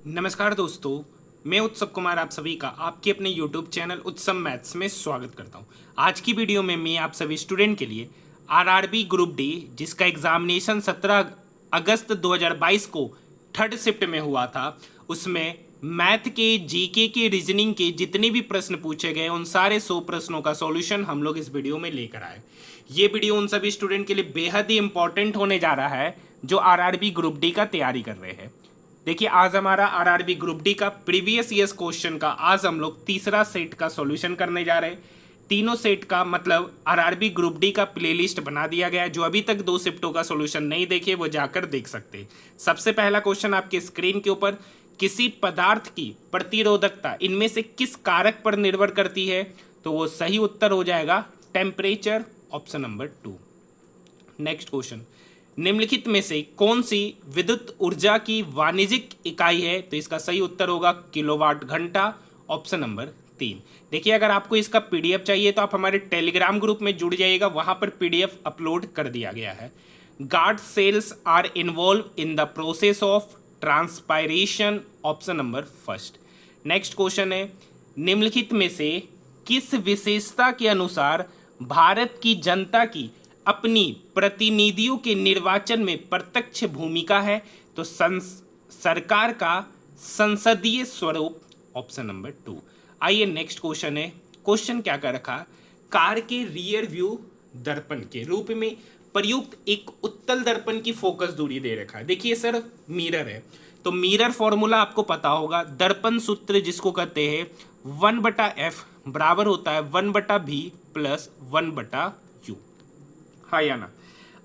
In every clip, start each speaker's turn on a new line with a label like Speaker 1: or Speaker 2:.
Speaker 1: नमस्कार दोस्तों, मैं उत्सव कुमार आप सभी का आपके अपने YouTube चैनल उत्सव मैथ्स में स्वागत करता हूं। आज की वीडियो में मैं आप सभी स्टूडेंट के लिए आरआरबी ग्रुप डी जिसका एग्जामिनेशन 17 अगस्त 2022 को थर्ड शिफ्ट में हुआ था, उसमें मैथ के, जीके के, रीजनिंग के जितने भी प्रश्न पूछे गए उन सारे 100 प्रश्नों का सॉल्यूशन हम लोग इस वीडियो में लेकर आए। ये वीडियो उन सभी स्टूडेंट के लिए बेहद ही इंपॉर्टेंट होने जा रहा है जो आरआरबी ग्रुप डी का तैयारी कर रहे हैं। देखिए, आज हमारा आरआरबी ग्रुप डी का प्रीवियस ईयर्स क्वेश्चन का आज हम लोग तीसरा सेट का सॉल्यूशन करने जा रहे हैं। तीनों सेट का मतलब आरआरबी ग्रुप डी का प्लेलिस्ट बना दिया गया है। जो अभी तक 2 शिफ्टों का सॉल्यूशन नहीं देखे वो जाकर देख सकते हैं। सबसे पहला क्वेश्चन आपके स्क्रीन के ऊपर, किसी पदार्थ की प्रतिरोधकता इनमें से किस कारक पर निर्भर करती है? तो वो सही उत्तर हो जाएगा temperature, option number 2। Next question, निम्नलिखित में से कौन सी विद्युत ऊर्जा की वाणिज्यिक इकाई है? तो इसका सही उत्तर होगा किलोवाट घंटा, ऑप्शन नंबर 3। देखिए, अगर आपको इसका पीडीएफ चाहिए तो आप हमारे टेलीग्राम ग्रुप में जुड़ जाइएगा, वहां पर पीडीएफ अपलोड कर दिया गया है। Guard cells are involved in the process of transpiration, option number 1। Next question है, निम्नलिखित में से किस विशेषता के अनुसार भारत की जनता की अपनी प्रतिनिधियों के निर्वाचन में प्रत्यक्ष भूमिका है? तो सरकार का संसदीय स्वरूप, ऑप्शन नंबर 2। आइए नेक्स्ट क्वेश्चन है। क्वेश्चन क्या कर रखा, कार के रियर व्यू दर्पण के रूप में प्रयुक्त एक उत्तल दर्पण की फोकस दूरी दे रखा है। देखिए सर, मिरर है तो मिरर फॉर्मूला आपको पता होगा, दर्पण सूत्र जिसको कहते हैं 1/f बराबर होता है 1/v प्लस 1/u। हाँ या ना?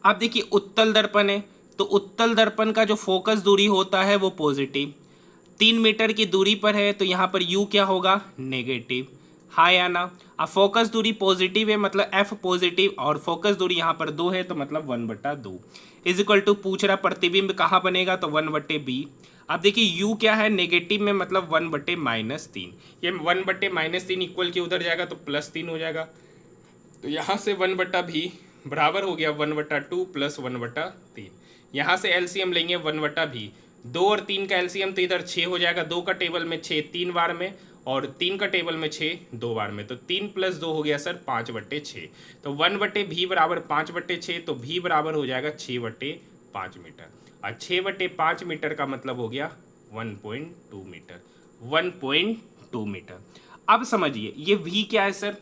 Speaker 1: अब देखिए, उत्तल दर्पण है तो उत्तल दर्पण का जो फोकस दूरी होता है वो पॉजिटिव, 3 मीटर की दूरी पर है तो यहाँ पर u क्या होगा, नेगेटिव। हाँ या ना? अब फोकस दूरी पॉजिटिव है मतलब f पॉजिटिव, और फोकस दूरी यहाँ पर 2 है तो मतलब 1/2 इज इक्वल टू पूछ रहा प्रतिबिंब कहाँ बनेगा, तो 1/b। अब देखिए u क्या है, नेगेटिव में मतलब 1/-3। ये 1/-3 इक्वल के उधर जाएगा तो +3 हो जाएगा, तो यहाँ से 1/v बराबर हो गया 1/2 प्लस 1/3। यहाँ से एलसीएम लेंगे 1/v, 2 और 3 का एलसीएम तो इधर 6 हो जाएगा। 2 का टेबल में 6 3 बार में, और 3 का टेबल में 6 2 बार में, तो 3 + 2 हो गया सर 5/6। तो 1/v बराबर 5/6, तो v बराबर हो जाएगा 6/5 मीटर, और 6/5 मीटर का मतलब हो गया 1.2 मीटर। 1.2 मीटर। अब समझिए ये v क्या है सर,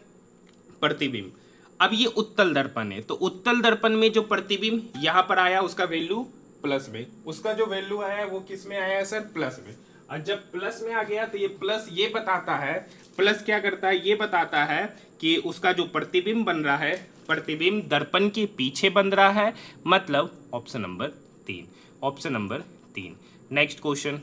Speaker 1: प्रतिबिंब। अब ये उत्तल दर्पण है तो उत्तल दर्पण में जो प्रतिबिंब यहाँ पर आया उसका वैल्यू प्लस में, उसका जो वैल्यू आया वो किस में आया है सर, प्लस में। और जब प्लस में आ गया तो ये प्लस ये बताता है, प्लस क्या करता है, ये बताता है कि उसका जो प्रतिबिंब बन रहा है, प्रतिबिंब दर्पण के पीछे बन रहा है, मतलब option number 3। Option number 3। Next question,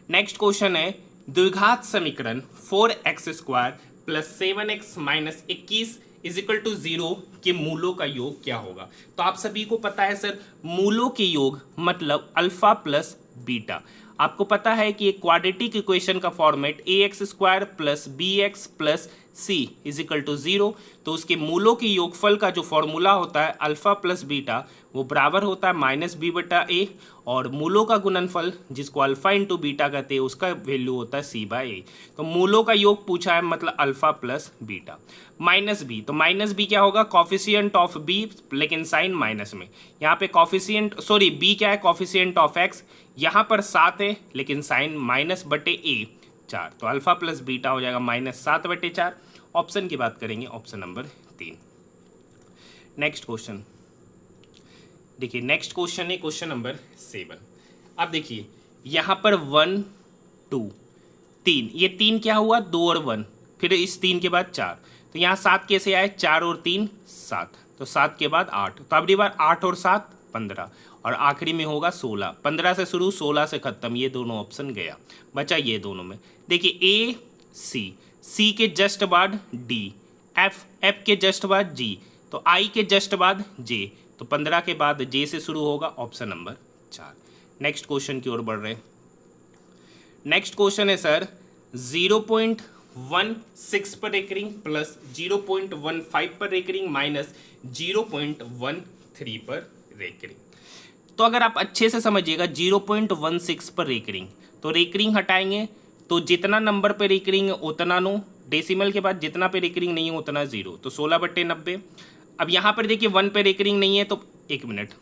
Speaker 1: next question है, द्विघात समीकरण 4x² + 7x - 21 = 0 के मूलों का योग क्या होगा? तो आप सभी को पता है सर, मूलों के योग मतलब अल्फा प्लस बीटा। आपको पता है कि एक क्वाड्रेटिक इक्वेशन का फॉर्मेट ax² + bx + c = 0, तो उसके मूलों के योगफल का जो फॉर्मूला होता है अल्फा प्लस बीटा वो बराबर होता है -b/a, और मूलों का गुणनफल जिसको अल्फा इंटू बीटा कहते हैं उसका वैल्यू होता है c/a। तो मूलों का योग पूछा है मतलब अल्फा प्लस बीटा। -b, तो -b क्या होगा, कॉफिशिएंट ऑफ b, लेकिन साइन माइनस में। यहाँ पे कॉफिशिएंट सॉरी b क्या है, कॉफिशिएंट ऑफ x, यहाँ पर 7 है लेकिन साइन -/a 4, तो अल्फा प्लस बीटा हो जाएगा -7/4। ऑप्शन की बात करेंगे, ऑप्शन नंबर 3। नेक्स्ट क्वेश्चन देखिए, नेक्स्ट क्वेश्चन है क्वेश्चन नंबर 7। अब देखिए यहाँ पर 1 2 3, ये 3 क्या हुआ, 2 और 1, फिर इस 3 के बाद 4, तो यहाँ 7 कैसे आए, 4 और 3 7, तो 7 के बाद 8, तो अगली बार 8 और 7 15, और आखिरी में होगा 16। 15 से शुरू 16 से खत्म, ये दोनों ऑप्शन गया, बचा ये दोनों में। देखिए ए सी के जस्ट बाद डी, एफ के जस्ट बाद जी, तो आई के जस्ट बाद जे, तो 15 के बाद जे से शुरू होगा, ऑप्शन नंबर 4। नेक्स्ट क्वेश्चन की ओर बढ़ रहे हैं। नेक्स्ट क्वेश्चन है सर, 0.16 पर रेकरिंग प्लस 0.15 पर रेकरिंग माइनस 0.13 पर रेकरिंग। तो अगर आप अच्छे से समझिएगा 0.16 पर रेकरिंग, तो रेकरिंग हटाएंगे तो जितना नंबर पे रेकरिंग है उतना नो, डेसिमल के बाद जितना पे रेकरिंग नहीं है उतना 0, तो 16/90। अब यहाँ पर देखिए 1 पे रेकरिंग नहीं है तो 1 मिनट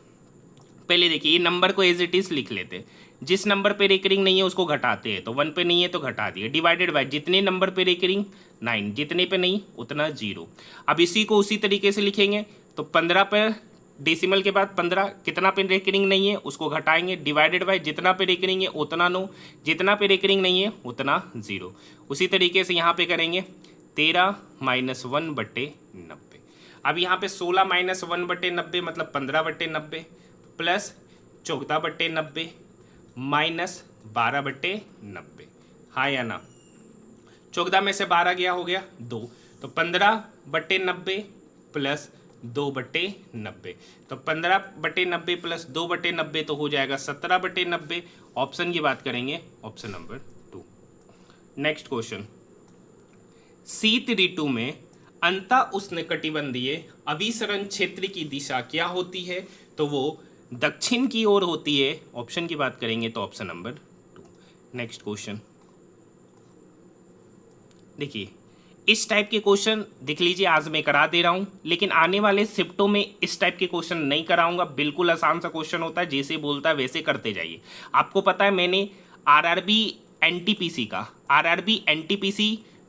Speaker 1: पहले देखिए ये नंबर को एज इट इज लिख लेते हैं। जिस नंबर पे रेकरिंग नहीं है उसको घटाते हैं, तो 1 पे नहीं है तो घटा दिए, डिवाइडेड बाय जितने नंबर पे रेकरिंग 9, जितने पे नहीं उतना 0। अब इसी को उसी तरीके से लिखेंगे तो 15 पर डेसिमल के बाद 15 कितना पे रेकरिंग नहीं है उसको घटाएंगे, डिवाइडेड बाय जितना पे रेकरिंग है उतना 9, जितना पे रेकरिंग नहीं है उतना 0। उसी तरीके से यहाँ पे करेंगे 13 - 1/90। अब यहाँ पे 16 - 1/90 मतलब 15/90 प्लस 14/90 माइनस 12/90। हाँ या ना? 14 में से 12 गया हो गया 2, तो 15/90 प्लस 2/90, तो 15/90 प्लस 2/90 तो हो जाएगा 17/90। ऑप्शन की बात करेंगे, ऑप्शन नंबर 2। नेक्स्ट क्वेश्चन, शीत ऋतु में अंतः उष्णकटिबंधीय अभिसरण क्षेत्र की दिशा क्या होती है? तो वो दक्षिण की ओर होती है। ऑप्शन की बात करेंगे तो ऑप्शन नंबर 2। नेक्स्ट क्वेश्चन देखिए, इस टाइप के क्वेश्चन देख लीजिए आज मैं करा दे रहा हूं, लेकिन आने वाले शिफ्टों में इस टाइप के क्वेश्चन नहीं कराऊंगा। बिल्कुल आसान सा क्वेश्चन होता है, जैसे बोलता है वैसे करते जाइए। आपको पता है मैंने आरआरबी एनटीपीसी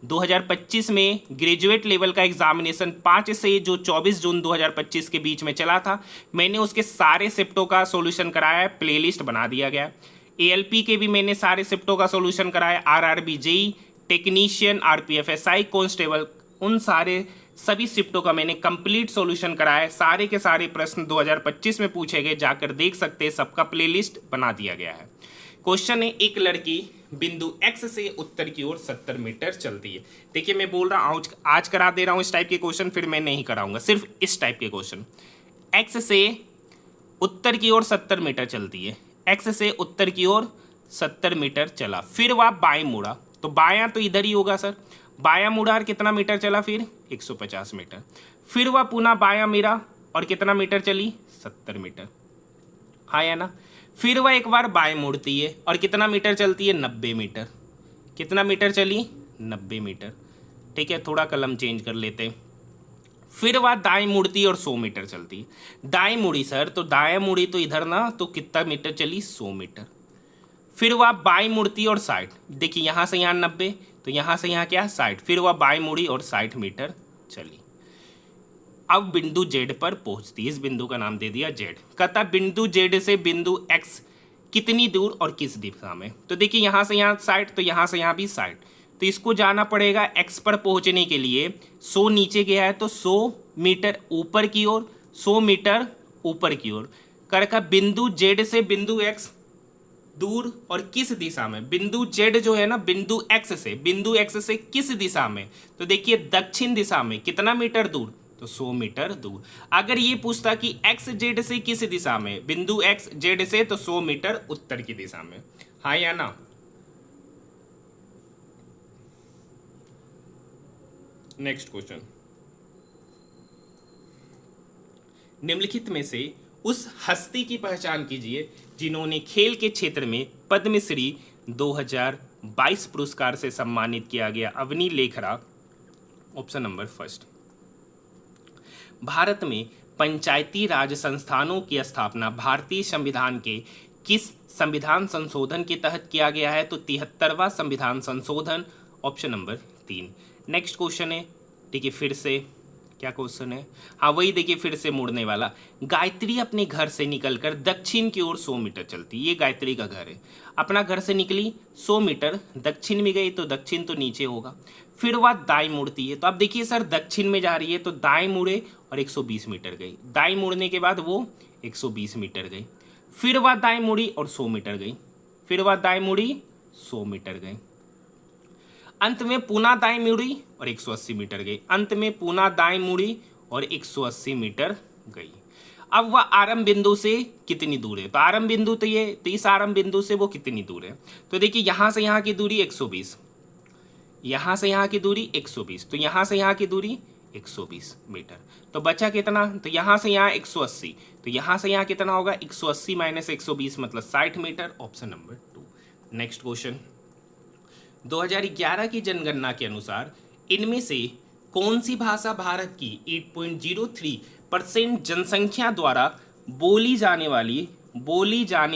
Speaker 1: 2025 में ग्रेजुएट लेवल का एग्जामिनेशन 5 से जो 24 जून 2025 के बीच में चला था, मैंने उसके सारे शिफ्टों का सॉल्यूशन कराया है, प्लेलिस्ट बना दिया गया। एएलपी के भी मैंने सारे शिफ्टों का सॉल्यूशन कराया, आरआरबी जेई, टेक्नीशियन, आरपीएफएसआई, कांस्टेबल, उन सारे सभी शिफ्टों का मैंने कंप्लीट सॉल्यूशन कराया है। सारे के सारे प्रश्न 2025 में पूछे गए, जाकर देख सकते हैं, सबका प्लेलिस्ट बना दिया गया है। क्वेश्चन है, एक लड़की बिंदु x से उत्तर की ओर 70 मीटर चलती है। देखिए मैं बोल रहा हूँ आज करा दे रहा हूँ इस टाइप के क्वेश्चन, फिर मैं नहीं कराऊंगा, सिर्फ इस टाइप के क्वेश्चन। x से उत्तर की ओर 70 मीटर चलती है, x से उत्तर की ओर 70 मीटर चला, फिर वह बाएं मुड़ा, तो बायां तो इधर ही होगा सर, बायां मुड़ा और कितना मीटर चला? फिर 150 मीटर। फिर वह पुनः बायां मुड़ा और कितना मीटर चली? 70 मीटर। हाँ या ना? फिर वह एक बार बाएं मुड़ती है और कितना मीटर चलती है? 90 मीटर। कितना मीटर चली? 90 मीटर। ठीक है, थोड़ा कलम चेंज कर लेते हैं। फिर वह दाएं मुड़ती है और 100 मीटर चलती है। दाएं मुड़ी सर, तो दाएं मुड़ी तो इधर ना, तो कितना मीटर चली? 100 मीटर। फिर वह बाएं मुड़ती और 60, देखिए यहाँ से यहाँ 90, तो यहाँ से यहाँ क्या? 60। फिर वह बाएं मुड़ी और 60 मीटर चली। अब बिंदु जेड पर पहुंचती है, इस बिंदु का नाम दे दिया जेड। कहता बिंदु जेड से बिंदु एक्स कितनी दूर और किस दिशा में? तो देखिए यहाँ से यहाँ 60, तो यहाँ से यहाँ भी 60, तो इसको जाना पड़ेगा एक्स पर पहुंचने के लिए 100 नीचे गया है तो 100 मीटर ऊपर की ओर, 100 मीटर ऊपर की ओर कर बिंदु जेड से बिंदु एक्स दूर और किस दिशा में? बिंदु जेड जो है ना, बिंदु एक्स से किस दिशा में? तो देखिए दक्षिण दिशा में। कितना मीटर दूर? तो 100 मीटर दूर। अगर ये पूछता कि एक्स जेड से किस दिशा में, बिंदु एक्स जेड से, तो 100 मीटर उत्तर की दिशा में। हाँ या ना? नेक्स्ट क्वेश्चन, निम्नलिखित में से उस हस्ती की पहचान कीजिए जिन्होंने खेल के क्षेत्र में पद्मश्री 2022 पुरस्कार से सम्मानित किया गया। Avani Lekhara. Option number first. Bharat में पंचायती राज संस्थानों की स्थापना भारतीय संविधान के किस संविधान संशोधन के तहत किया गया है? तो 73वां संविधान संशोधन। Option number 3। नेक्स्ट क्वेश्चन है, देखिए फिर से क्या क्वेश्चन है? हाँ वही देखिए, फिर से मुड़ने वाला। गायत्री अपने घर से निकलकर दक्षिण की ओर 100 मीटर चलती, ये गायत्री का घर है। अपना घर से निकली 100 मीटर, दक्षिण में गई, तो दक्षिण तो नीचे होगा। फिर वह दाएं मुड़ती है, तो अब देखिए सर दक्षिण में जा रही है तो दाएं मुड़े और 120 मीटर गई। दाएं मुड़ने के बाद वो 120 मीटर गई। फिर वह दाएं मुड़ी और 100 मीटर गई। फिर वह दाएं मुड़ी, 100 मीटर गई। अंत में पुनः दाएं मुड़ी और 180 मीटर गई। अंत में पुनः दाएं मुड़ी और 180 मीटर गई। अब वह आरंभ बिंदु से कितनी दूर है? तो आरंभ बिंदु तो ये, तो इस आरंभ बिंदु से वो कितनी दूर है? तो देखिए यहाँ से यहाँ की दूरी 120, यहाँ से यहाँ की दूरी 120, तो यहाँ से यहाँ की दूरी 120 मीटर। तो बचा कितना, तो यहाँ से यहाँ 180, तो यहाँ से यहाँ कितना होगा 180 माइनस 120 मतलब 60 metre, option number 2। Next question, 2011 की जनगणना के अनुसार इनमें से कौन सी भाषा भारत की 8.03% जनसंख्या द्वारा बोली जाने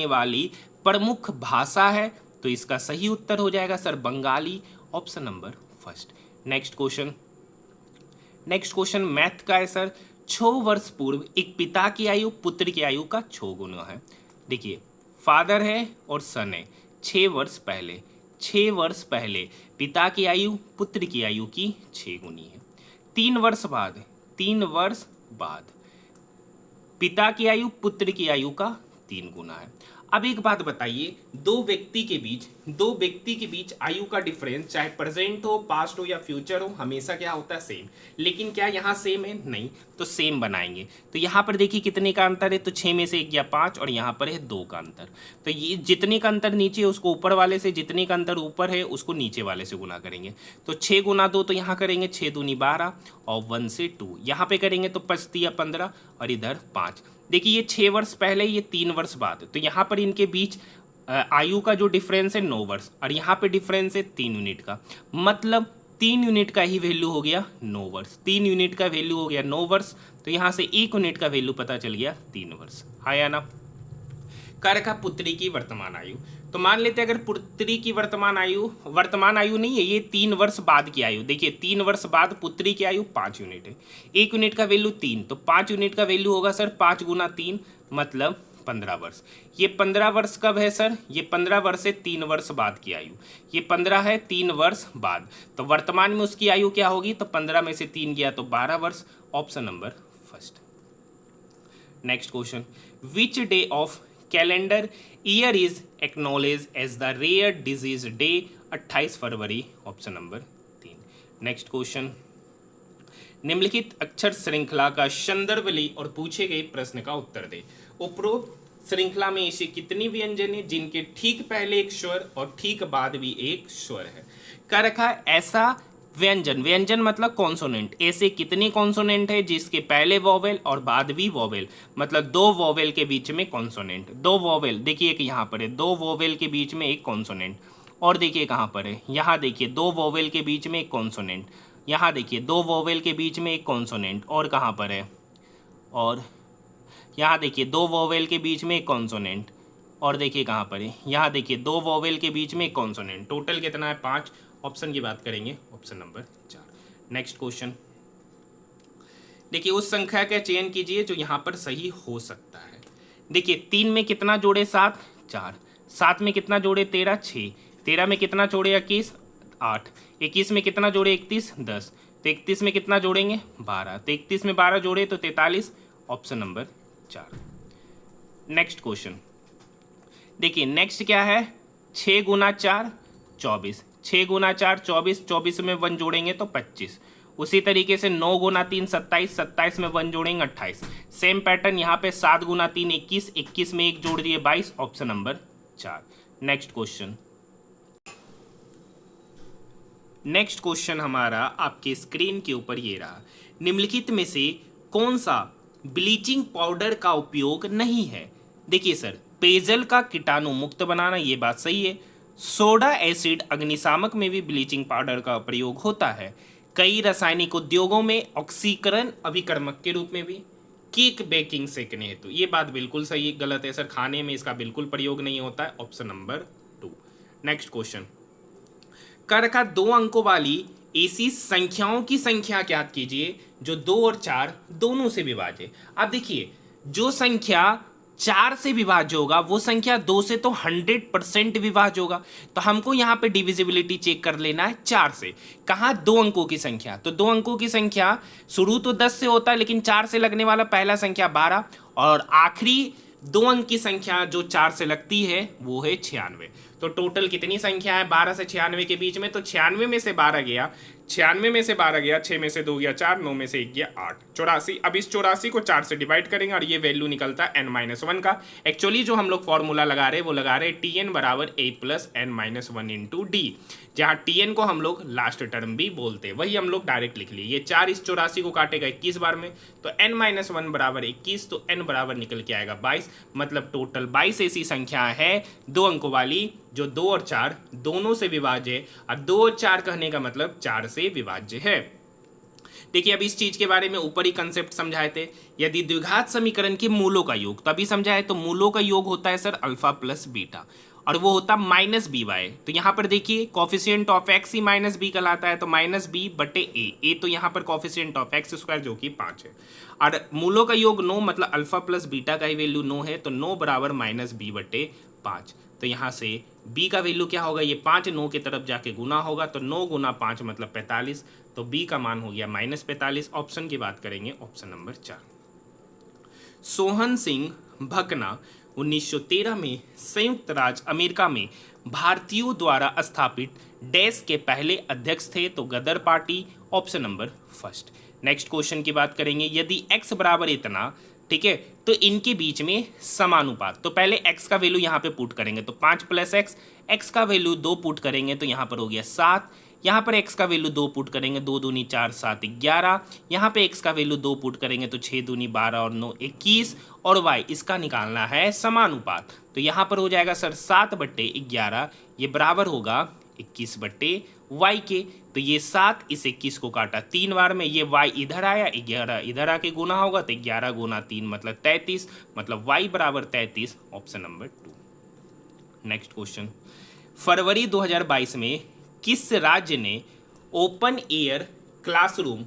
Speaker 1: वाली प्रमुख भाषा है? तो इसका सही उत्तर हो जाएगा sir Bengali, option number first. Next question math का है सर। 6 वर्ष पूर्व एक पिता की आयु पुत्र की आयु का 6 गुना है। देखिए फादर है और सन है। 6 वर्ष पहले पिता की आयु पुत्र की आयु की 6 गुनी है। 3 वर्ष बाद पिता की आयु पुत्र की आयु का 3 गुना है। अब एक बात बताइए, दो व्यक्ति के बीच आयु का डिफरेंस चाहे प्रेजेंट हो, पास्ट हो या फ्यूचर हो, हमेशा क्या होता है सेम। लेकिन क्या यहाँ सेम है? नहीं। तो सेम बनाएंगे। तो यहाँ पर देखिए कितने का अंतर है, तो 6 में से 1 गया 5 और यहाँ पर है 2 का अंतर। तो ये जितने का अंतर नीचे है उसको ऊपर वाले से, जितने का अंतर ऊपर है उसको नीचे वाले से गुना करेंगे। तो 6 गुना 2 तो यहाँ करेंगे 6 दूनी 12 और 1 से 2 यहाँ पे करेंगे तो 5 तिया 15 और इधर 5। देखिए ये 6 वर्ष पहले, ये 3 वर्ष बाद, तो यहाँ पर इनके बीच आयु का जो डिफरेंस है 9 वर्ष और यहाँ पे डिफरेंस है 3 यूनिट का, मतलब 3 यूनिट का ही वैल्यू हो गया 9 वर्ष। 3 यूनिट का वैल्यू हो गया 9 वर्ष, तो यहाँ से 1 यूनिट का वैल्यू पता चल गया 3 वर्ष। आया ना। कर का पुत्री की वर्तमान आयु, तो मान लेते हैं अगर पुत्री की वर्तमान आयु नहीं है, ये 3 वर्ष बाद की आयु। देखिए 3 वर्ष बाद पुत्री की आयु 5 यूनिट है, 1 यूनिट का वैल्यू 3, तो 5 यूनिट का वैल्यू होगा सर 5 गुना 3 मतलब 15 वर्ष। ये 15 वर्ष कब है सर? ये 15 वर्ष है 3 वर्ष बाद की आयु, ये 15 है 3 वर्ष बाद, तो वर्तमान में उसकी आयु क्या होगी? तो 15 में से 3 गया तो 12 वर्ष, option number first. Next question, which day of calendar year is acknowledge as the rare disease day? 28 फरवरी, ऑप्शन नंबर 3। नेक्स्ट क्वेश्चन, निम्नलिखित अक्षर श्रृंखला का संदर्भ ले और पूछे गए प्रश्न का उत्तर दे। उपरोक्त श्रृंखला में ऐसे कितनी व्यंजन है जिनके ठीक पहले एक स्वर और ठीक बाद भी एक स्वर है? क्या रखा है? ऐसा व्यंजन मतलब कॉन्सोनेंट, ऐसे कितने कॉन्सोनेंट है जिसके पहले वोवेल और बाद भी वोवेल, मतलब 2 वोवेल के बीच में कॉन्सोनेंट। 2 वोवेल, देखिए एक यहाँ पर है, 2 वोवेल के बीच में एक कॉन्सोनेंट, और देखिए कहाँ पर है, यहाँ देखिए 2 वोवेल के बीच में एक कॉन्सोनेंट, यहाँ देखिए 2 वोवेल के बीच में एक कॉन्सोनेंट, और कहाँ पर है, और यहाँ देखिए 2 वोवेल के बीच में एक कॉन्सोनेंट, और देखिए कहाँ पर है, यहाँ देखिए 2 वोवेल के बीच में एक कॉन्सोनेंट। टोटल कितना है? 5। ऑप्शन की बात करेंगे, ऑप्शन नंबर 4। नेक्स्ट क्वेश्चन, देखिए उस संख्या का चयन कीजिए जो यहाँ पर सही हो सकता है। देखिए 3 में कितना जोड़े 7? 4। 7 में कितना जोड़े 13? 6। 13 में कितना जोड़े 21? 8। 21 में कितना जोड़े 31? 10। तो 31 में कितना जोड़ेंगे? 12। तो 31 में 12 जोड़े तो 43, ऑप्शन नंबर 4। नेक्स्ट क्वेश्चन, देखिए नेक्स्ट क्या है? 6 गुना 4 24, 6 गुना 4 24, 24 में 1 जोड़ेंगे तो 25। उसी तरीके से 9 गुना 3 27, 27 में 1 जोड़ेंगे 28। सेम पैटर्न यहाँ पे 7 गुना 3 21, 21 में 1 जोड़ दिए 22, ऑप्शन नंबर 4। नेक्स्ट क्वेश्चन हमारा आपके स्क्रीन के ऊपर ये रहा। निम्नलिखित में से कौन सा ब्लीचिंग पाउडर का उपयोग नहीं है? देखिए सर, पेयजल का कीटाणु मुक्त बनाना, ये बात सही है। सोडा एसिड अग्निशामक में भी ब्लीचिंग पाउडर का प्रयोग होता है। कई रासायनिक उद्योगों में ऑक्सीकरण अभिकर्मक के रूप में भी। केक बेकिंग सेकने हेतु, ये बात बिल्कुल सही है। गलत है सर, खाने में इसका बिल्कुल प्रयोग नहीं होता है, ऑप्शन नंबर 2। नेक्स्ट क्वेश्चन, कर का 2 अंकों वाली ऐसी संख्याओं की संख्या ज्ञात कीजिए जो 2 और 4 दोनों से विभाज्य। अब देखिए जो संख्या 4 से विभाज्य होगा वो संख्या 2 से तो 100% विभाज्य होगा। तो हमको यहाँ पे डिविजिबिलिटी चेक कर लेना है 4 से। कहाँ? 2 अंकों की संख्या। तो 2 अंकों की संख्या शुरू तो 10 से होता है, लेकिन 4 से लगने वाला पहला संख्या 12 और आखिरी 2 अंक की संख्या जो 4 से लगती है वो है 96। तो टोटल कितनी संख्या है 12 से 96 के बीच में? तो 96 में से 12 गया, 96 में से 12 गया, 6 में से 2 गया 4, 9 में से 1 गया 8, 84। अब इस 84 को 4 से डिवाइड करेंगे और ये वैल्यू निकलता है n-1 का। एक्चुअली जो हम लोग फॉर्मूला लगा रहे हैं वो लगा रहे हैं tn बराबर a plus n-1 into D, जहाँ tn को हम लोग लास्ट टर्म भी बोलते हैं, वही हम लोग डायरेक्ट लिख लिए। ये 4 इस 84 को काटेगा 21 बार में, तो n-1 बराबर 21, तो n बराबर निकल के आएगा 22। मतलब टोटल 22 ऐसी संख्या है 2 अंकों वाली जो 2 और 4 दोनों से विभाज्य है। अब 2 और 4 कहने का मतलब 4 से विभाज्य है। देखिए अब इस चीज के बारे में ऊपर ही कंसेप्ट समझाए थे, यदि द्विघात समीकरण के मूलों का योग, तभी समझाए तो मूलों का योग होता है सर अल्फा प्लस बीटा, और वो होता माइनस बी वाई। तो यहाँ पर देखिए कॉफिशिएंट ऑफ एक्स ही माइनस बी कहलाता है, तो माइनस बी बटे ए तो यहाँ पर कॉफिशिएंट ऑफ एक्स स्क्वायर जो कि 5 है। और मूलों का योग 9, मतलब अल्फा प्लस बीटा का ही वैल्यू 9 है, तो 9 बराबर माइनस बी बटे 5। तो यहाँ से b का वैल्यू क्या होगा, ये 5 9 की तरफ जाके गुना होगा, तो 9 गुना 5 मतलब 45, तो b का मान हो गया -45। ऑप्शन की बात करेंगे, ऑप्शन नंबर 4। सोहन सिंह भकना 1913 में संयुक्त राज्य अमेरिका में भारतीयों द्वारा स्थापित डैश के पहले अध्यक्ष थे, तो Ghadar Party, option number first. Next question की बात करेंगे, यदि x बराबर इतना, ठीक है, तो इनके बीच में समानुपात, तो पहले x का वैल्यू यहाँ पे पुट करेंगे, तो 5 प्लस x का वैल्यू 2 पुट करेंगे तो यहाँ पर हो गया 7, यहाँ पर x का वैल्यू 2 पुट करेंगे, 2 दूनी 4 7 11, यहाँ पे x का वैल्यू 2 पुट करेंगे तो 6 दूनी 12 और 9 21, और y इसका निकालना है समानुपात, तो यहाँ पर हो जाएगा सर 7 बट्टे 11, ये बराबर होगा 21 बट्टे y के। तो ये 7 इस 21 को काटा 3 बार में, ये y इधर आया, 11 इधर आके गुना होगा, तो 11 गुना 3 मतलब 33, मतलब y बराबर 33, ऑप्शन नंबर 2। नेक्स्ट क्वेश्चन, फरवरी 2022 में किस राज्य ने ओपन एयर क्लासरूम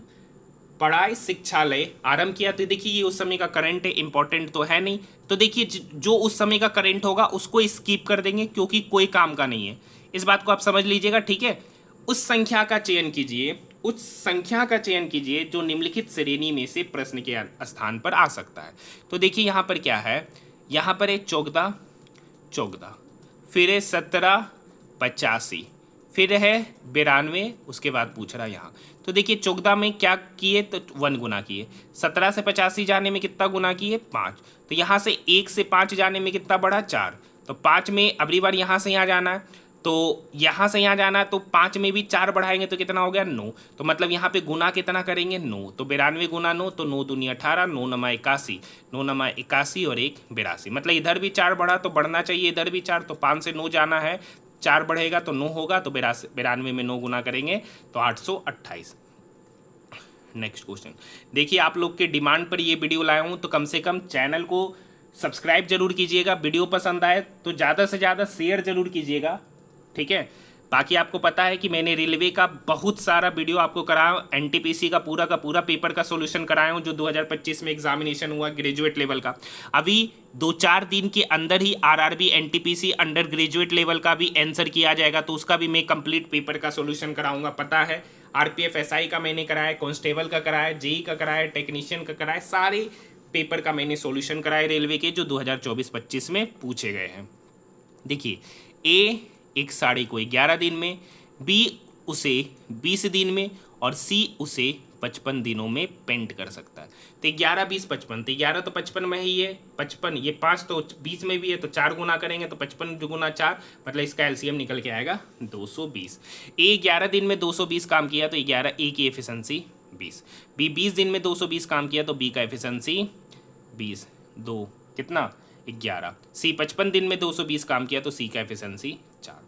Speaker 1: पढ़ाई शिक्षालय आरंभ किया? तो देखिए ये उस समय का करंट है, इंपॉर्टेंट तो है नहीं, तो देखिए जो उस समय का करंट होगा उसको स्किप कर देंगे क्योंकि कोई काम का नहीं है, इस बात को आप समझ लीजिएगा, ठीक है। उस संख्या का चयन कीजिए, उस संख्या का चयन कीजिए जो निम्नलिखित श्रेणी में से प्रश्न के स्थान पर आ सकता है। तो देखिए यहाँ पर क्या है, यहाँ पर है 14, फिर है 17 85, फिर है 92, उसके बाद पूछ रहा है यहाँ। तो देखिए 14 में क्या किए, तो 1 गुना किए, 17 से 85 जाने में कितना गुना किए 5, तो यहाँ से 1 से 5 जाने में कितना बढ़ा 4, तो 5 में अगली बार यहाँ से यहाँ जाना है, तो यहाँ से यहाँ जाना है, तो 5 में भी 4 बढ़ाएंगे तो कितना हो गया 9, तो मतलब यहाँ पे गुना कितना करेंगे 9, तो 92 गुना 9, तो 9 दूनी 18, 9 नमा 81, 9 नमा 81 और 1 82, मतलब इधर भी 4 बढ़ा तो बढ़ना चाहिए इधर भी 4, तो 5 से 9 जाना है, 4 बढ़ेगा तो 9 होगा, तो 92 में 9 गुना करेंगे तो 828। नेक्स्ट क्वेश्चन, देखिए आप लोग के डिमांड पर ये वीडियो लाया हूँ, तो कम से कम चैनल को सब्सक्राइब जरूर कीजिएगा, वीडियो पसंद आए तो ज़्यादा से ज़्यादा शेयर जरूर कीजिएगा, ठीक है। बाकी आपको पता है कि मैंने रेलवे का बहुत सारा वीडियो आपको कराया, एनटीपीसी का पूरा पेपर का सॉल्यूशन कराया हूँ जो 2025 में एग्जामिनेशन हुआ ग्रेजुएट लेवल का। अभी 2-4 दिन के अंदर ही RRB NTPC undergraduate level का भी आंसर किया जाएगा, तो उसका भी मैं कंप्लीट पेपर का सॉल्यूशन कराऊंगा। पता है आरपीएफ एसआई का मैंने कराया, कांस्टेबल का कराया, जेई का कराया, टेक्नीशियन का कराया, सारे पेपर का मैंने सॉल्यूशन कराया रेलवे के जो 2024-25 में पूछे गए हैं। देखिए ए एक साड़ी को 11 दिन में, बी उसे 20 दिन में, और सी उसे 55 दिनों में पेंट कर सकता है। तो 11 20 55, तो 11 तो 55 में ही है, 55 ये 5 तो 20 में भी है, तो 4 गुना करेंगे तो 55 गुना 4, मतलब इसका एलसीएम निकल के आएगा 220। ए 11 दिन में 220 काम किया तो 11, ए की एफिशिएंसी 20, बी 20 दिन में 220 काम किया तो बी का एफिशिएंसी 20, 2 कितना 11, सी 55 दिन में 220 काम किया तो सी का एफिशिएंसी 4।